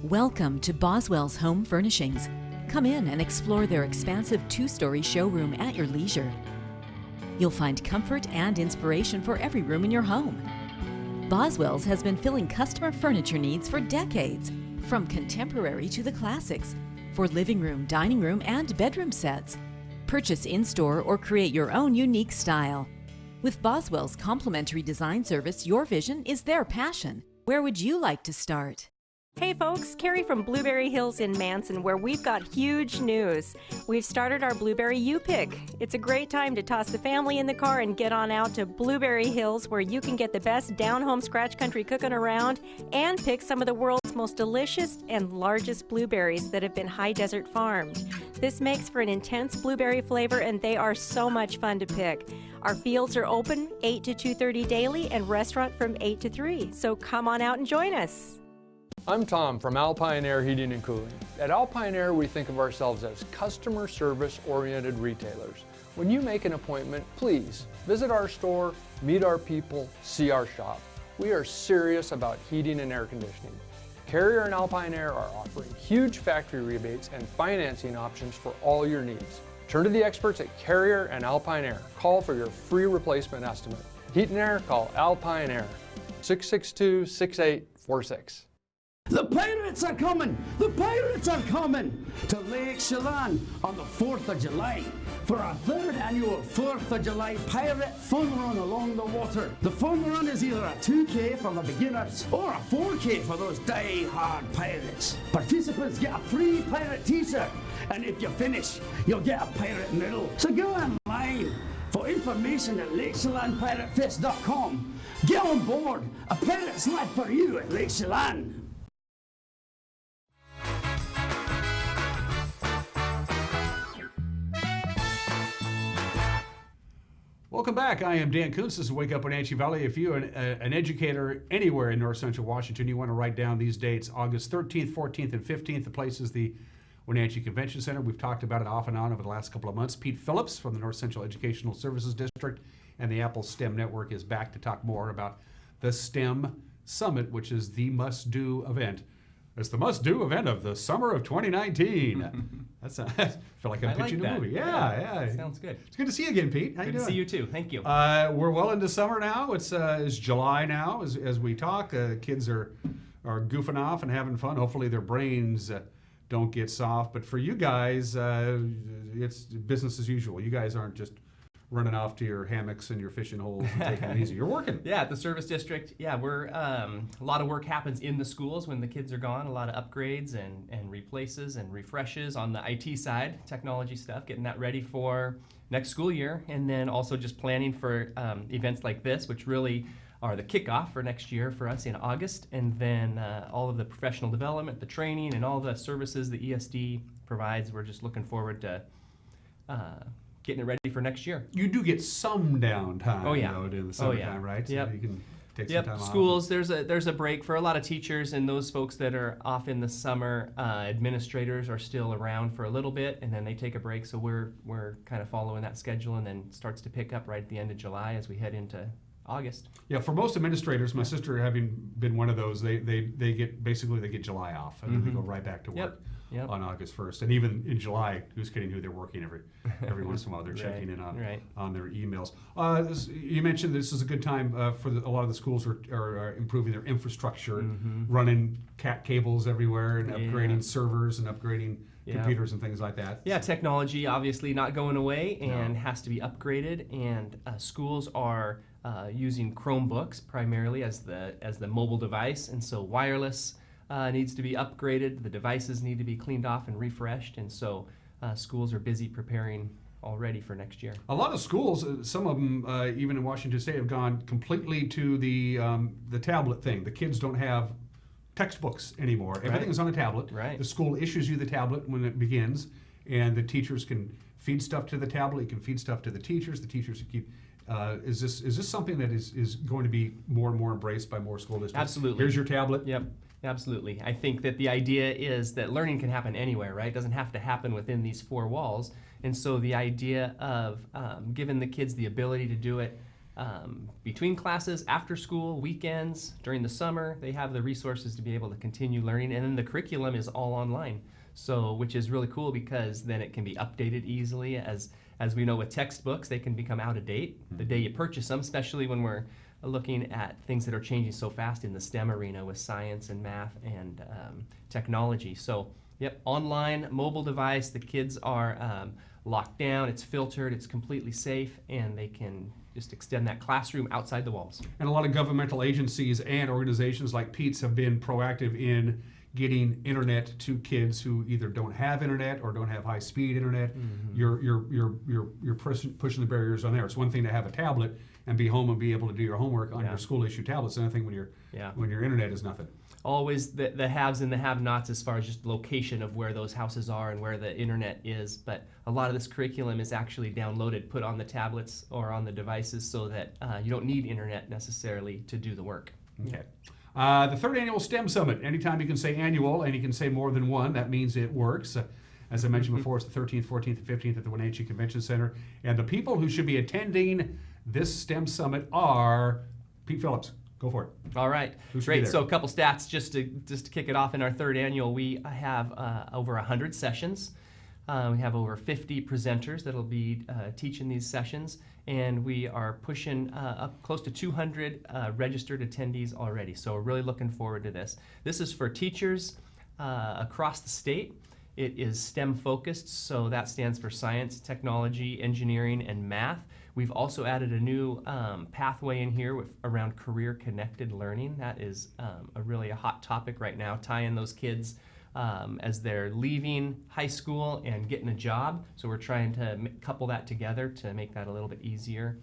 Welcome to Boswell's Home Furnishings. Come in and explore their expansive 2-story showroom at your leisure. You'll find comfort and inspiration for every room in your home. Boswell's has been filling customer furniture needs for decades, from contemporary to the classics, for living room, dining room, and bedroom sets. Purchase in-store or create your own unique style. With Boswell's complimentary design service, your vision is their passion. Where would you like to start? Hey folks, Carrie from Blueberry Hills in Manson, where we've got huge news. We've started our Blueberry U-Pick. It's a great time to toss the family in the car and get on out to Blueberry Hills, where you can get the best down-home scratch country cooking around and pick some of the world's most delicious and largest blueberries that have been high desert farmed. This makes for an intense blueberry flavor, and they are so much fun to pick. Our fields are open 8 to 2:30 daily and restaurant from 8 to 3, so come on out and join us. I'm Tom from Alpine Air Heating and Cooling. At Alpine Air, we think of ourselves as customer service oriented retailers. When you make an appointment, please visit our store, meet our people, see our shop. We are serious about heating and air conditioning. Carrier and Alpine Air are offering huge factory rebates and financing options for all your needs. Turn to the experts at Carrier and Alpine Air. Call for your free replacement estimate. Heat and air, call Alpine Air, 662-6846. The pirates are coming! The pirates are coming to Lake Chelan on the 4th of July for our 3rd annual 4th of July Pirate Fun Run along the water. The fun run is either a 2K for the beginners or a 4K for those die-hard pirates. Participants get a free pirate t-shirt, and if you finish, you'll get a pirate medal. So go online for information at LakeChelanPiratefest.com. Get on board! A pirate's life for you at Lake Chelan. Welcome back. I am Dan Kuntz. This is Wake Up Wenatchee Valley. If you're an educator anywhere in North Central Washington, you want to write down these dates: August 13th, 14th, and 15th. The place is the Wenatchee Convention Center. We've talked about it off and on over the last couple of months. Pete Phillips from the North Central Educational Services District and the Apple STEM Network is back to talk more about the STEM Summit, which is the must-do event. It's the must-do event of the summer of 2019. I feel like I'm pitching a movie. Yeah. Sounds good. It's good to see you again, Pete. How you Good doing? to see you too. Thank you. We're well into summer now. It's July now as we talk. Kids are goofing off and having fun. Hopefully their brains don't get soft. But for you guys, it's business as usual. You guys aren't just running off to your hammocks and your fishing holes and taking it easy. You're working. Yeah, at the service district. Yeah, we're a lot of work happens in the schools when the kids are gone. A lot of upgrades and replaces and refreshes on the IT side, technology stuff, getting that ready for next school year, and then also just planning for events like this, which really are the kickoff for next year for us in August, and then all of the professional development, the training, and all the services the ESD provides. We're just looking forward to getting it ready for next year. You do get some downtime, though, in the summertime, right? Yep. So you can take some time off. Schools, there's a break for a lot of teachers, and those folks that are off in the summer, administrators are still around for a little bit, and then they take a break. So we're kind of following that schedule, and then starts to pick up right at the end of July as we head into August. Yeah, for most administrators, my sister having been one of those, they get July off, and then they go right back to work on August 1st. And even in July, who's kidding who they're working every once in a while, they're checking in on their emails. You mentioned this is a good time for a lot of the schools are improving their infrastructure, running cables everywhere and upgrading servers and upgrading computers and things like that. Yeah, technology obviously not going away and has to be upgraded, and schools are using Chromebooks primarily as the mobile device, and so wireless needs to be upgraded. The devices need to be cleaned off and refreshed, and so schools are busy preparing already for next year. A lot of schools, some of them, even in Washington State, have gone completely to the tablet thing. The kids don't have textbooks anymore. Everything is on a tablet. Right. The school issues you the tablet when it begins, and the teachers can feed stuff to the tablet. You can feed stuff to the teachers. The teachers keep. Is this something that is going to be more and more embraced by more school districts? Absolutely. Here's your tablet. Yep. Absolutely. I think that the idea is that learning can happen anywhere, right? It doesn't have to happen within these four walls. And so the idea of giving the kids the ability to do it between classes, after school, weekends, during the summer, they have the resources to be able to continue learning. And then the curriculum is all online, so which is really cool because then it can be updated easily. As we know with textbooks, they can become out of date the day you purchase them, especially when we're looking at things that are changing so fast in the STEM arena with science and math and technology. So, online, mobile device, the kids are locked down, it's filtered, it's completely safe, and they can just extend that classroom outside the walls. And a lot of governmental agencies and organizations like Pete's have been proactive in getting internet to kids who either don't have internet or don't have high-speed internet. You're pushing the barriers on there. It's one thing to have a tablet and be home and be able to do your homework on your school-issue tablets. Another thing when your internet is nothing. Always the haves and the have-nots as far as just location of where those houses are and where the internet is. But a lot of this curriculum is actually downloaded, put on the tablets or on the devices so that you don't need internet necessarily to do the work. Okay. The third annual STEM Summit. Anytime you can say annual and you can say more than one, that means it works. As I mentioned before, it's the 13th, 14th, and 15th at the Wenatchee Convention Center. And the people who should be attending this STEM Summit are Pete Phillips. Go for it. All right. Great. So a couple stats just to kick it off. In our third annual, we have over 100 sessions. We have over 50 presenters that'll be teaching these sessions, and we are pushing up close to 200 registered attendees already. So we're really looking forward to this. This is for teachers across the state. It is STEM focused, so that stands for science, technology, engineering, and math. We've also added a new pathway in here around career-connected learning. That is a hot topic right now, tying those kids as they're leaving high school and getting a job. So we're trying to couple that together to make that a little bit easier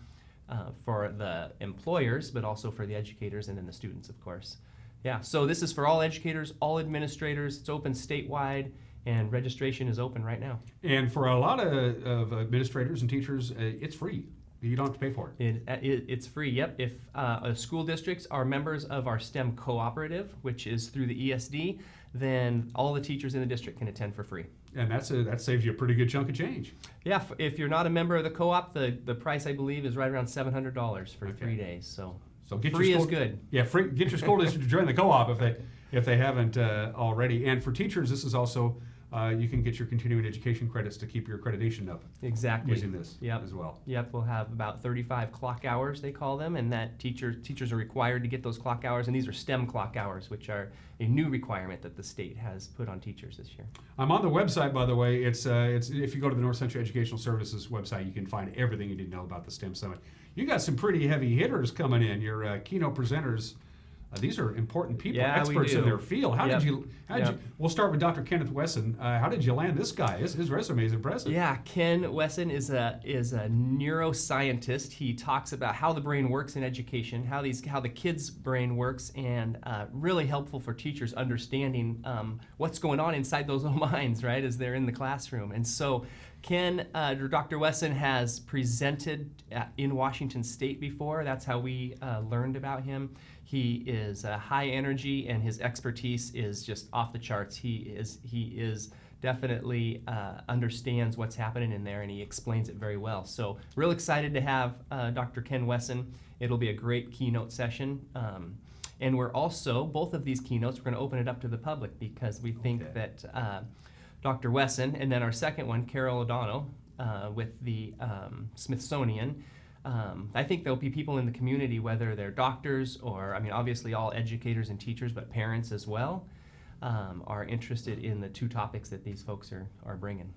for the employers, but also for the educators and then the students, of course. Yeah, so this is for all educators, all administrators. It's open statewide, and registration is open right now. And for a lot of administrators and teachers, it's free. You don't have to pay for it. It's free, yep. If school districts are members of our STEM cooperative, which is through the ESD, then all the teachers in the district can attend for free. And that saves you a pretty good chunk of change. Yeah, if you're not a member of the co-op, the price, I believe, is right around $700 for 3 days. So get free your school, is good. Yeah, free. Get your school district to join the co-op if they haven't already. And for teachers, this is also you can get your continuing education credits to keep your accreditation up. Exactly. Using this as well. Yep, we'll have about 35 clock hours, they call them, and that teachers are required to get those clock hours, and these are STEM clock hours, which are a new requirement that the state has put on teachers this year. I'm on the website, by the way. It's if you go to the North Central Educational Services website, you can find everything you need to know about the STEM Summit. You got some pretty heavy hitters coming in. Your keynote presenters. These are important people, experts in their field. How did you? We'll start with Dr. Kenneth Wesson. How did you land this guy? His resume is impressive. Yeah, Ken Wesson is a neuroscientist. He talks about how the brain works in education, how the kids' brain works, and really helpful for teachers understanding what's going on inside those little minds, right, as they're in the classroom. And so Dr. Wesson has presented in Washington State before. That's how we learned about him. He is high energy, and his expertise is just off the charts. He is definitely understands what's happening in there, and he explains it very well. So real excited to have Dr. Ken Wesson. It'll be a great keynote session. And we're also, both of these keynotes, we're going to open it up to the public because we think that Dr. Wesson, and then our second one, Carol O'Donnell, with the Smithsonian. I think there'll be people in the community, whether they're doctors or, obviously all educators and teachers, but parents as well, are interested in the two topics that these folks are bringing.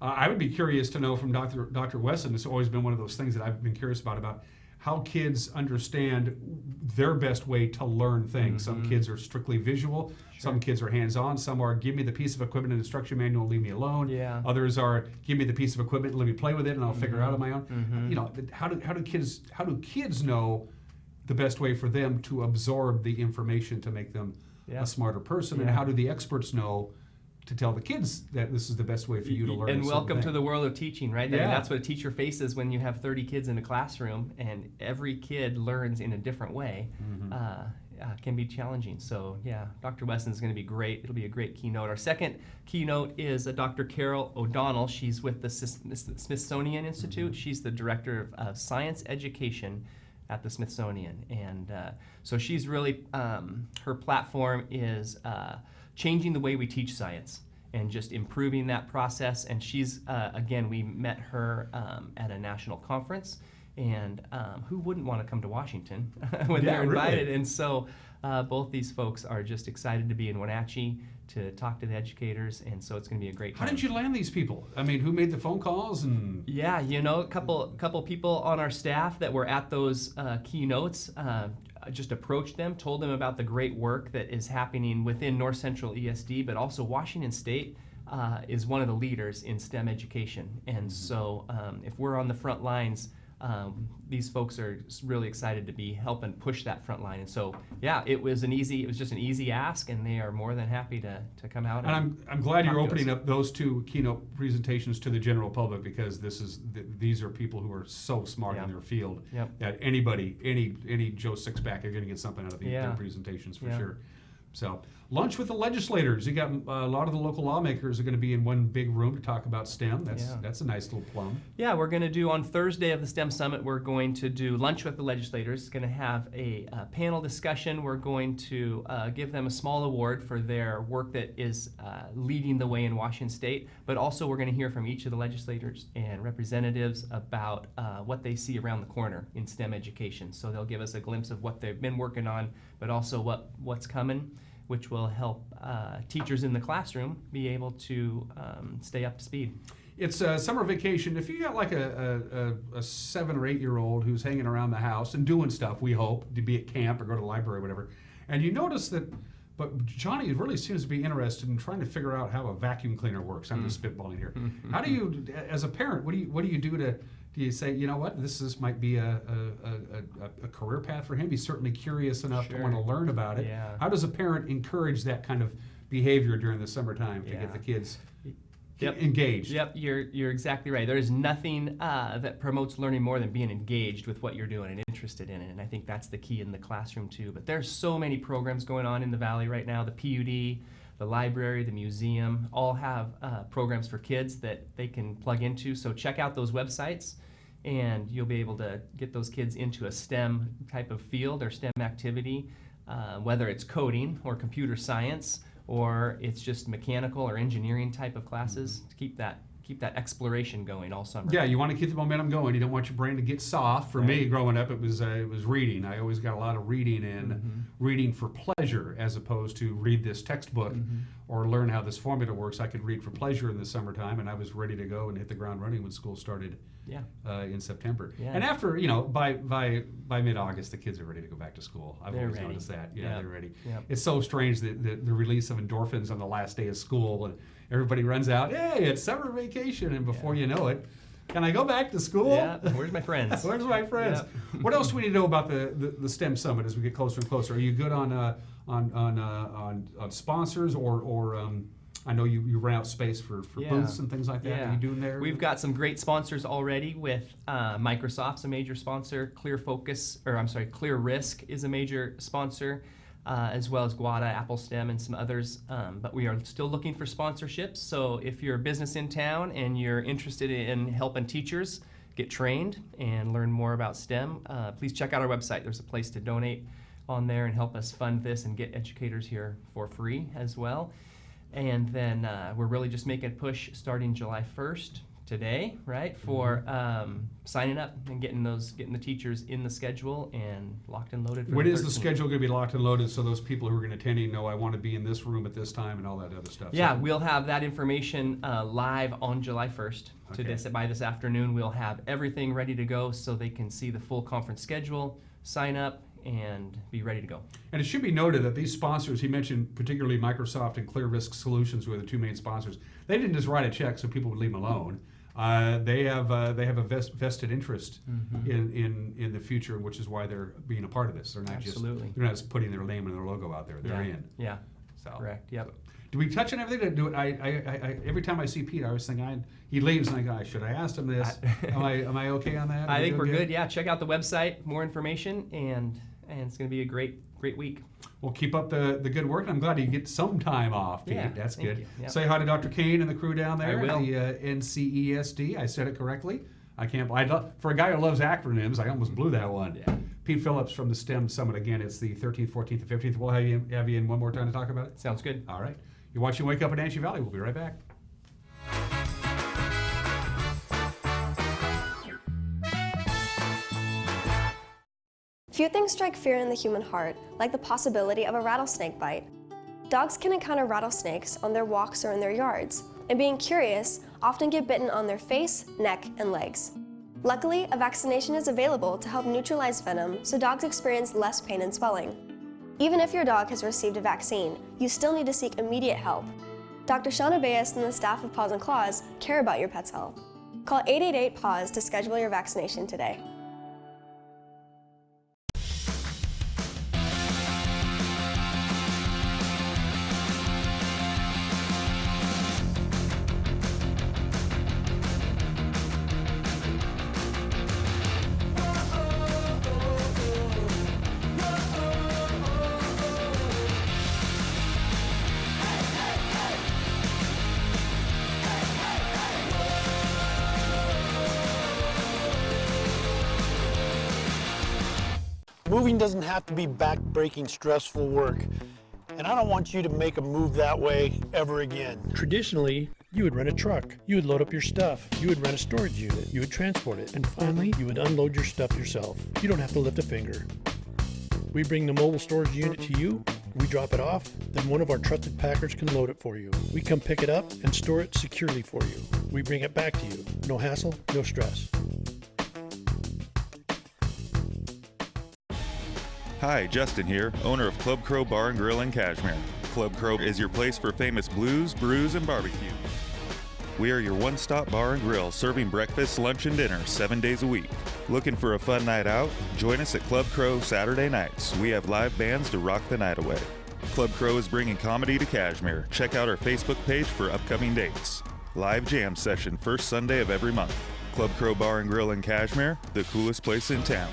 I would be curious to know from Dr. Wesson. It's always been one of those things that I've been curious about how kids understand their best way to learn things. Mm-hmm. Some kids are strictly visual. Sure. Some kids are hands-on. Some are, give me the piece of equipment and instruction manual, leave me alone. Yeah. Others are, give me the piece of equipment and let me play with it and I'll figure it out on my own. Mm-hmm. How do kids know the best way for them to absorb the information to make them a smarter person? And how do the experts know to tell the kids that this is the best way for you to learn? And welcome to the world of teaching, right? Yeah. That's what a teacher faces when you have 30 kids in a classroom, and every kid learns in a different way. Can be challenging. So Dr. Wesson is going to be great. It'll be a great keynote. Our second keynote is Dr. Carol O'Donnell. She's with the Smithsonian Institute. She's the director of science education at the Smithsonian. And so she's really, her platform is changing the way we teach science and just improving that process. And she's, again, we met her at a national conference, and who wouldn't want to come to Washington when they're invited? Really? And so both these folks are just excited to be in Wenatchee to talk to the educators, and so it's going to be a great time. How did you land these people? Who made the phone calls? And yeah, a couple people on our staff that were at those keynotes just approached them, told them about the great work that is happening within North Central ESD, but also Washington State is one of the leaders in STEM education. And so if we're on the front lines, these folks are really excited to be helping push that front line. And so, it was just an easy ask, and they are more than happy to come out. And I'm glad you're opening up those two keynote presentations to the general public, because these are people who are so smart in their field that any Joe Sixpack are going to get something out of their presentations for sure. So Lunch with the legislators. You got a lot of the local lawmakers are going to be in one big room to talk about STEM. That's a nice little plum. Yeah, we're going to do on Thursday of the STEM Summit, we're going to do lunch with the legislators. Going to have a panel discussion. We're going to give them a small award for their work that is leading the way in Washington State. But also we're going to hear from each of the legislators and representatives about what they see around the corner in STEM education. So they'll give us a glimpse of what they've been working on, but also what's coming, which will help teachers in the classroom be able to stay up to speed. It's summer vacation. If you got like a 7 or 8 year old who's hanging around the house and doing stuff, we hope, to be at camp or go to the library or whatever, and you notice that, but Johnny really seems to be interested in trying to figure out how a vacuum cleaner works. I'm just spitballing here. How do you, as a parent, what do you do you say, you know what, this might be a career path for him? He's certainly curious enough to want to learn about it. Yeah. How does a parent encourage that kind of behavior during the summertime to get the kids engaged? Yep, you're exactly right. There is nothing that promotes learning more than being engaged with what you're doing and interested in it. And I think that's the key in the classroom too. But there's so many programs going on in the Valley right now. The PUD, the library, the museum, all have programs for kids that they can plug into. So check out those websites, and you'll be able to get those kids into a STEM type of field or STEM activity, whether it's coding or computer science, or it's just mechanical or engineering type of classes, to keep that exploration going all summer. Yeah, you want to keep the momentum going. You don't want your brain to get soft. For me, growing up, it was reading. I always got a lot of reading in, reading for pleasure as opposed to read this textbook or learn how this formula works. I could read for pleasure in the summertime, and I was ready to go and hit the ground running when school started in September. Yeah. And after, by mid-August, the kids are ready to go back to school. I've always noticed that. Yeah, they're ready. Yep. It's so strange that the release of endorphins on the last day of school, and everybody runs out, hey, it's summer vacation, and before you know it, can I go back to school? Yeah, where's my friends? Where's my friends? Yep. What else do we need to know about the STEM Summit as we get closer and closer? Are you good on sponsors or I know you rent out space for booths and things like that. Are you doing there? We've got some great sponsors already with Microsoft's a major sponsor, Clear Risk is a major sponsor, as well as Guada, Apple STEM, and some others. But we are still looking for sponsorships. So if you're a business in town and you're interested in helping teachers get trained and learn more about STEM, please check out our website. There's a place to donate on there and help us fund this and get educators here for free as well. And then we're really just making a push starting July 1st, today, right, for signing up and getting the teachers in the schedule and locked and loaded. When is the schedule going to be locked and loaded so those people who are going to attend know I want to be in this room at this time and all that other stuff? Yeah, we'll have that information live on July 1st. By this afternoon, we'll have everything ready to go so they can see the full conference schedule, sign up, and be ready to go. And it should be noted that these sponsors, he mentioned particularly Microsoft and Clear Risk Solutions, who are the two main sponsors, they didn't just write a check so people would leave them alone. They have a vested interest in the future, which is why they're being a part of this. They're not just putting their name and their logo out there. They're in. Yeah. So correct. Yep. Do we touch on everything? Do it. I every time I see Pete, I always think he leaves and I go, should I ask him this? Am I okay on that? I think we're good. Yeah. Check out the website, more information, and it's going to be a great week. Well, keep up the good work. I'm glad you get some time off, Pete. Yeah, that's good. Yep. Say hi to Dr. Kane and the crew down there. I will. The NCESD. I said it correctly. I can't. For a guy who loves acronyms, I almost blew that one. Yeah. Pete Phillips from the STEM Summit again. It's the 13th, 14th, and 15th. We'll have you in one more time to talk about it. Sounds good. All right. You're watching Wake Up in Wenatchee Valley. We'll be right back. Few things strike fear in the human heart, like the possibility of a rattlesnake bite. Dogs can encounter rattlesnakes on their walks or in their yards, and being curious, often get bitten on their face, neck, and legs. Luckily, a vaccination is available to help neutralize venom so dogs experience less pain and swelling. Even if your dog has received a vaccine, you still need to seek immediate help. Dr. Shauna Bayes and the staff of Paws and Claws care about your pet's health. Call 888-PAWS to schedule your vaccination today. Moving doesn't have to be back-breaking, stressful work. And I don't want you to make a move that way ever again. Traditionally, you would rent a truck. You would load up your stuff. You would rent a storage unit. You would transport it. And finally, you would unload your stuff yourself. You don't have to lift a finger. We bring the mobile storage unit to you. We drop it off. Then one of our trusted packers can load it for you. We come pick it up and store it securely for you. We bring it back to you. No hassle, no stress. Hi, Justin here, owner of Club Crow Bar and Grill in Cashmere. Club Crow is your place for famous blues, brews, and barbecue. We are your one-stop bar and grill, serving breakfast, lunch, and dinner 7 days a week. Looking for a fun night out? Join us at Club Crow Saturday nights. We have live bands to rock the night away. Club Crow is bringing comedy to Cashmere. Check out our Facebook page for upcoming dates. Live jam session first Sunday of every month. Club Crow Bar and Grill in Cashmere, the coolest place in town.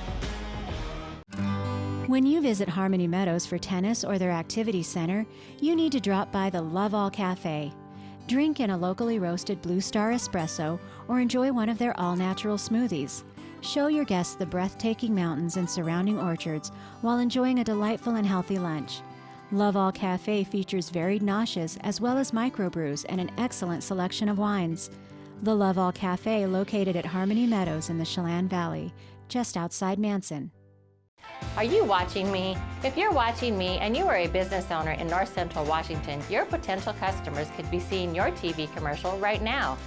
When you visit Harmony Meadows for tennis or their activity center, you need to drop by the Love All Cafe. Drink in a locally roasted Blue Star espresso or enjoy one of their all-natural smoothies. Show your guests the breathtaking mountains and surrounding orchards while enjoying a delightful and healthy lunch. Love All Cafe features varied noshes as well as microbrews and an excellent selection of wines. The Love All Cafe, located at Harmony Meadows in the Chelan Valley, just outside Manson. Are you watching me? If you're watching me and you are a business owner in North Central Washington, your potential customers could be seeing your TV commercial right now.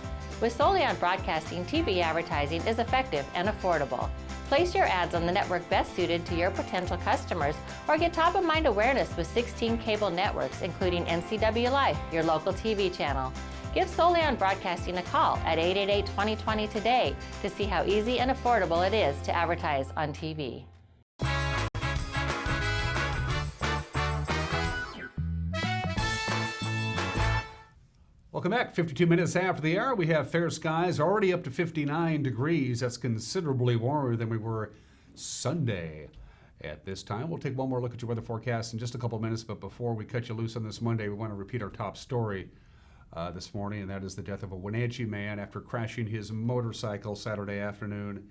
With Solion Broadcasting, TV advertising is effective and affordable. Place your ads on the network best suited to your potential customers, or get top-of-mind awareness with 16 cable networks, including NCW Life, your local TV channel. Give Solion Broadcasting a call at 888-2020 today to see how easy and affordable it is to advertise on TV. Welcome back. 52 minutes after the hour, we have fair skies already up to 59 degrees. That's considerably warmer than we were Sunday at this time. We'll take one more look at your weather forecast in just a couple minutes, but before we cut you loose on this Monday, we want to repeat our top story this morning, and that is the death of a Wenatchee man after crashing his motorcycle Saturday afternoon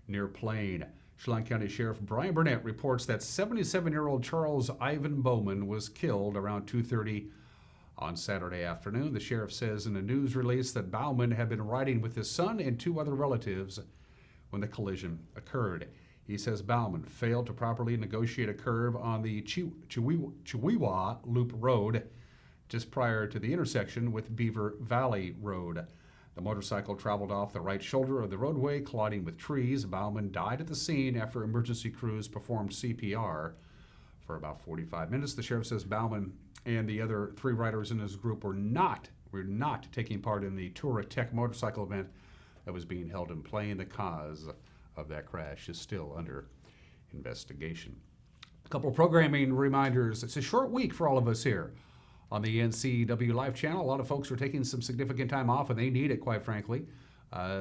near Plain. Chelan County Sheriff Brian Burnett reports that 77-year-old Charles Ivan Bowman was killed around 2:30 on Saturday afternoon. The sheriff says in a news release that Bowman had been riding with his son and two other relatives when the collision occurred. He says Bowman failed to properly negotiate a curve on the Chewewa Loop Road just prior to the intersection with Beaver Valley Road. The motorcycle traveled off the right shoulder of the roadway, colliding with trees. Bowman died at the scene after emergency crews performed CPR for about 45 minutes. The sheriff says Bowman and the other three riders in his group were not taking part in the Tura Tech motorcycle event that was being held in Plain. The cause of that crash is still under investigation. A couple of programming reminders. It's a short week for all of us here on the NCW Life channel. A lot of folks are taking some significant time off, and they need it, quite frankly.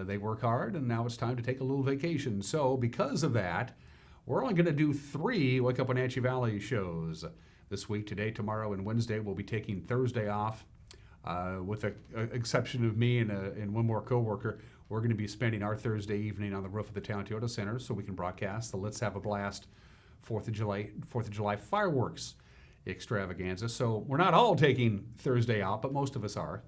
They work hard, and now it's time to take a little vacation. So because of that, we're only going to do 3 Wake Up Wenatchee Valley shows this week. Today, tomorrow, and Wednesday. We'll be taking Thursday off, with the exception of me and one more coworker. We're going to be spending our Thursday evening on the roof of the Town Toyota Center so we can broadcast the Let's Have a Blast 4th of July fireworks extravaganza. So we're not all taking Thursday out, but most of us are.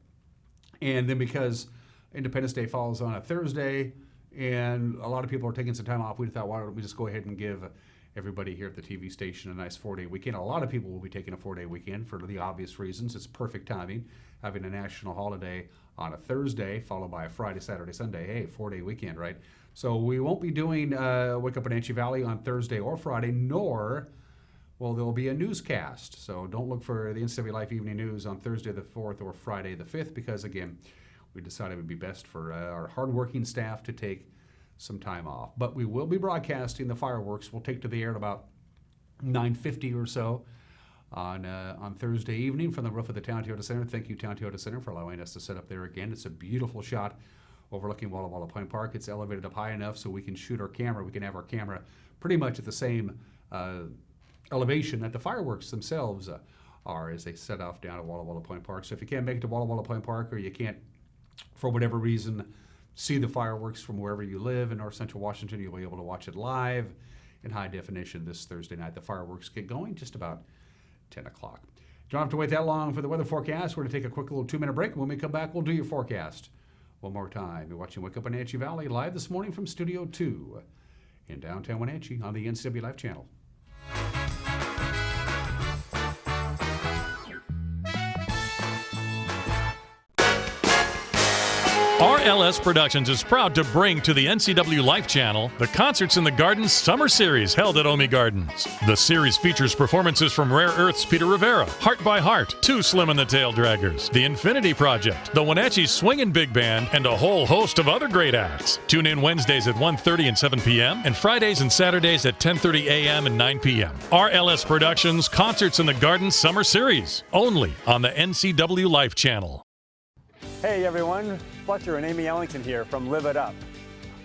And then because Independence Day falls on a Thursday and a lot of people are taking some time off, we thought, why don't we just go ahead and give everybody here at the TV station a nice 4-day weekend. A lot of people will be taking a 4-day weekend for the obvious reasons. It's perfect timing, having a national holiday on a Thursday followed by a Friday, Saturday, Sunday. Hey, 4-day weekend, right? So we won't be doing Wake Up Wenatchee Valley on Thursday or Friday, nor will there be a newscast. So don't look for the NCW Life Evening News on Thursday the 4th or Friday the 5th, because again, we decided it would be best for our hardworking staff to take some time off. But we will be broadcasting the fireworks. We'll take to the air at about 9:50 or so on Thursday evening from the roof of the Town Toyota Center. Thank you, Town Toyota Center, for allowing us to set up there again. It's a beautiful shot overlooking Walla Walla Point Park. It's elevated up high enough so we can shoot our camera. We can have our camera pretty much at the same elevation that the fireworks themselves are as they set off down at Walla Walla Point Park. So if you can't make it to Walla Walla Point Park, or you can't, for whatever reason, see the fireworks from wherever you live in North Central Washington, you'll be able to watch it live in high definition this Thursday night. The fireworks get going just about 10 o'clock. You don't have to wait that long for the weather forecast. We're going to take a quick little 2-minute break. When we come back, we'll do your forecast one more time. You're watching Wake Up Wenatchee Valley live this morning from Studio 2 in downtown Wenatchee on the NCW Life channel. RLS Productions is proud to bring to the NCW Life channel the Concerts in the Garden Summer Series held at Omi Gardens. The series features performances from Rare Earth's Peter Rivera, Heart by Heart, Two Slim and the Tail Draggers, The Infinity Project, the Wenatchee Swingin' Big Band, and a whole host of other great acts. Tune in Wednesdays at 1:30 and 7 p.m. and Fridays and Saturdays at 10:30 a.m. and 9 p.m. RLS Productions Concerts in the Garden Summer Series, only on the NCW Life channel. Hey everyone, Fletcher and Amy Ellington here from Live It Up.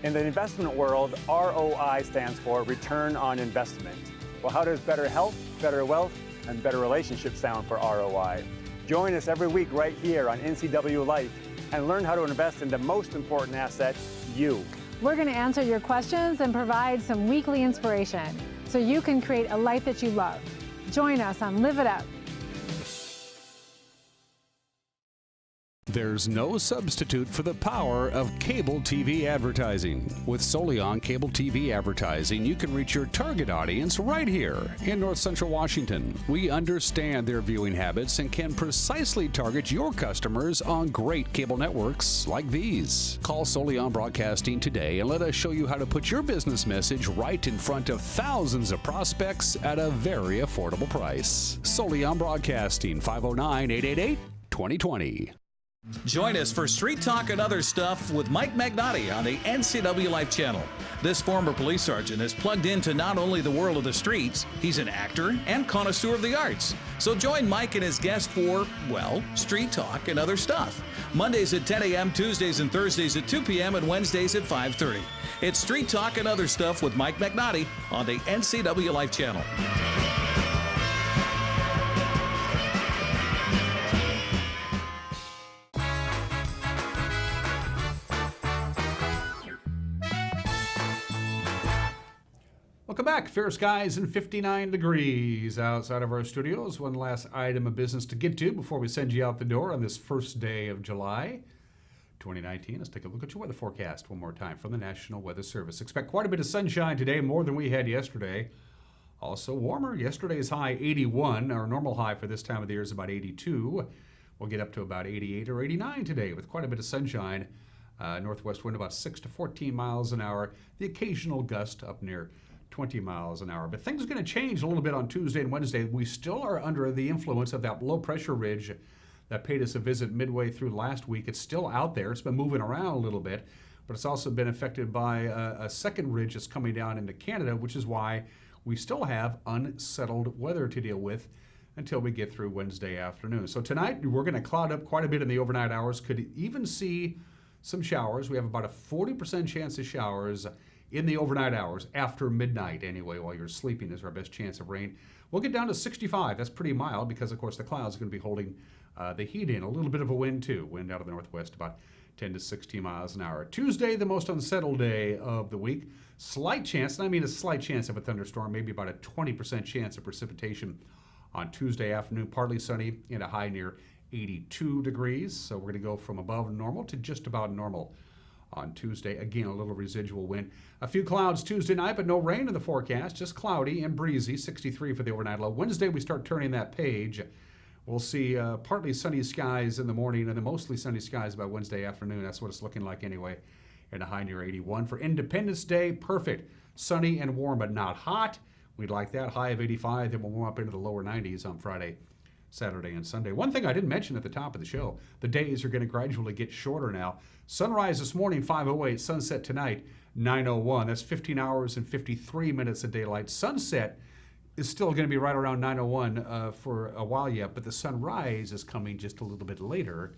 In the investment world, ROI stands for Return on Investment. Well, how does better health, better wealth, and better relationships sound for ROI? Join us every week right here on NCW Life and learn how to invest in the most important asset, you. We're going to answer your questions and provide some weekly inspiration so you can create a life that you love. Join us on Live It Up. There's no substitute for the power of cable TV advertising. With Solion Cable TV Advertising, you can reach your target audience right here in North Central Washington. We understand their viewing habits and can precisely target your customers on great cable networks like these. Call Solion Broadcasting today and let us show you how to put your business message right in front of thousands of prospects at a very affordable price. Solion Broadcasting, 509-888-2020. Join us for Street Talk and Other Stuff with Mike Magnotti on the NCW Life channel. This former police sergeant is plugged into not only the world of the streets, he's an actor and connoisseur of the arts. So join Mike and his guests for, well, Street Talk and Other Stuff. Mondays at 10 a.m., Tuesdays and Thursdays at 2 p.m., and Wednesdays at 5:30. It's Street Talk and Other Stuff with Mike Magnotti on the NCW Life channel. Welcome back. Fair skies and 59 degrees outside of our studios. One last item of business to get to before we send you out the door on this first day of July 2019. Let's take a look at your weather forecast one more time from the National Weather Service. Expect quite a bit of sunshine today, more than we had yesterday. Also warmer. Yesterday's high 81. Our normal high for this time of the year is about 82. We'll get up to about 88 or 89 today with quite a bit of sunshine. Northwest wind about 6 to 14 miles an hour. The occasional gust up near 20 miles an hour. But things are going to change a little bit on Tuesday and Wednesday. We still are under the influence of that low pressure ridge that paid us a visit midway through last week. It's still out there. It's been moving around a little bit, but it's also been affected by a second ridge that's coming down into Canada, which is why we still have unsettled weather to deal with until we get through Wednesday afternoon. So tonight we're going to cloud up quite a bit in the overnight hours. Could even see some showers. We have about a 40% chance of showers in the overnight hours, after midnight anyway, while you're sleeping is our best chance of rain. We'll get down to 65. That's pretty mild because, of course, the clouds are going to be holding the heat in. A little bit of a wind, too. Wind out of the northwest, about 10 to 16 miles an hour. Tuesday, the most unsettled day of the week. Slight chance, and I mean a slight chance of a thunderstorm, maybe about a 20% chance of precipitation on Tuesday afternoon. Partly sunny and a high near 82 degrees. So we're going to go from above normal to just about normal on Tuesday. Again, a little residual wind. A few clouds Tuesday night, but no rain in the forecast. Just cloudy and breezy, 63 for the overnight low. Wednesday, we start turning that page. We'll see partly sunny skies in the morning and then mostly sunny skies by Wednesday afternoon. That's what it's looking like anyway. And a high near 81. For Independence Day, perfect. Sunny and warm, but not hot. We'd like that. High of 85. Then we'll warm up into the lower 90s on Friday, Saturday, and Sunday. One thing I didn't mention at the top of the show, the days are going to gradually get shorter now. Sunrise this morning, 5:08. Sunset tonight, 9:01. That's 15 hours and 53 minutes of daylight. Sunset is still going to be right around 9:01 for a while yet, but the sunrise is coming just a little bit later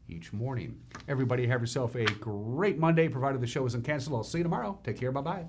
each morning. Everybody have yourself a great Monday, provided the show isn't canceled. I'll see you tomorrow. Take care. Bye-bye.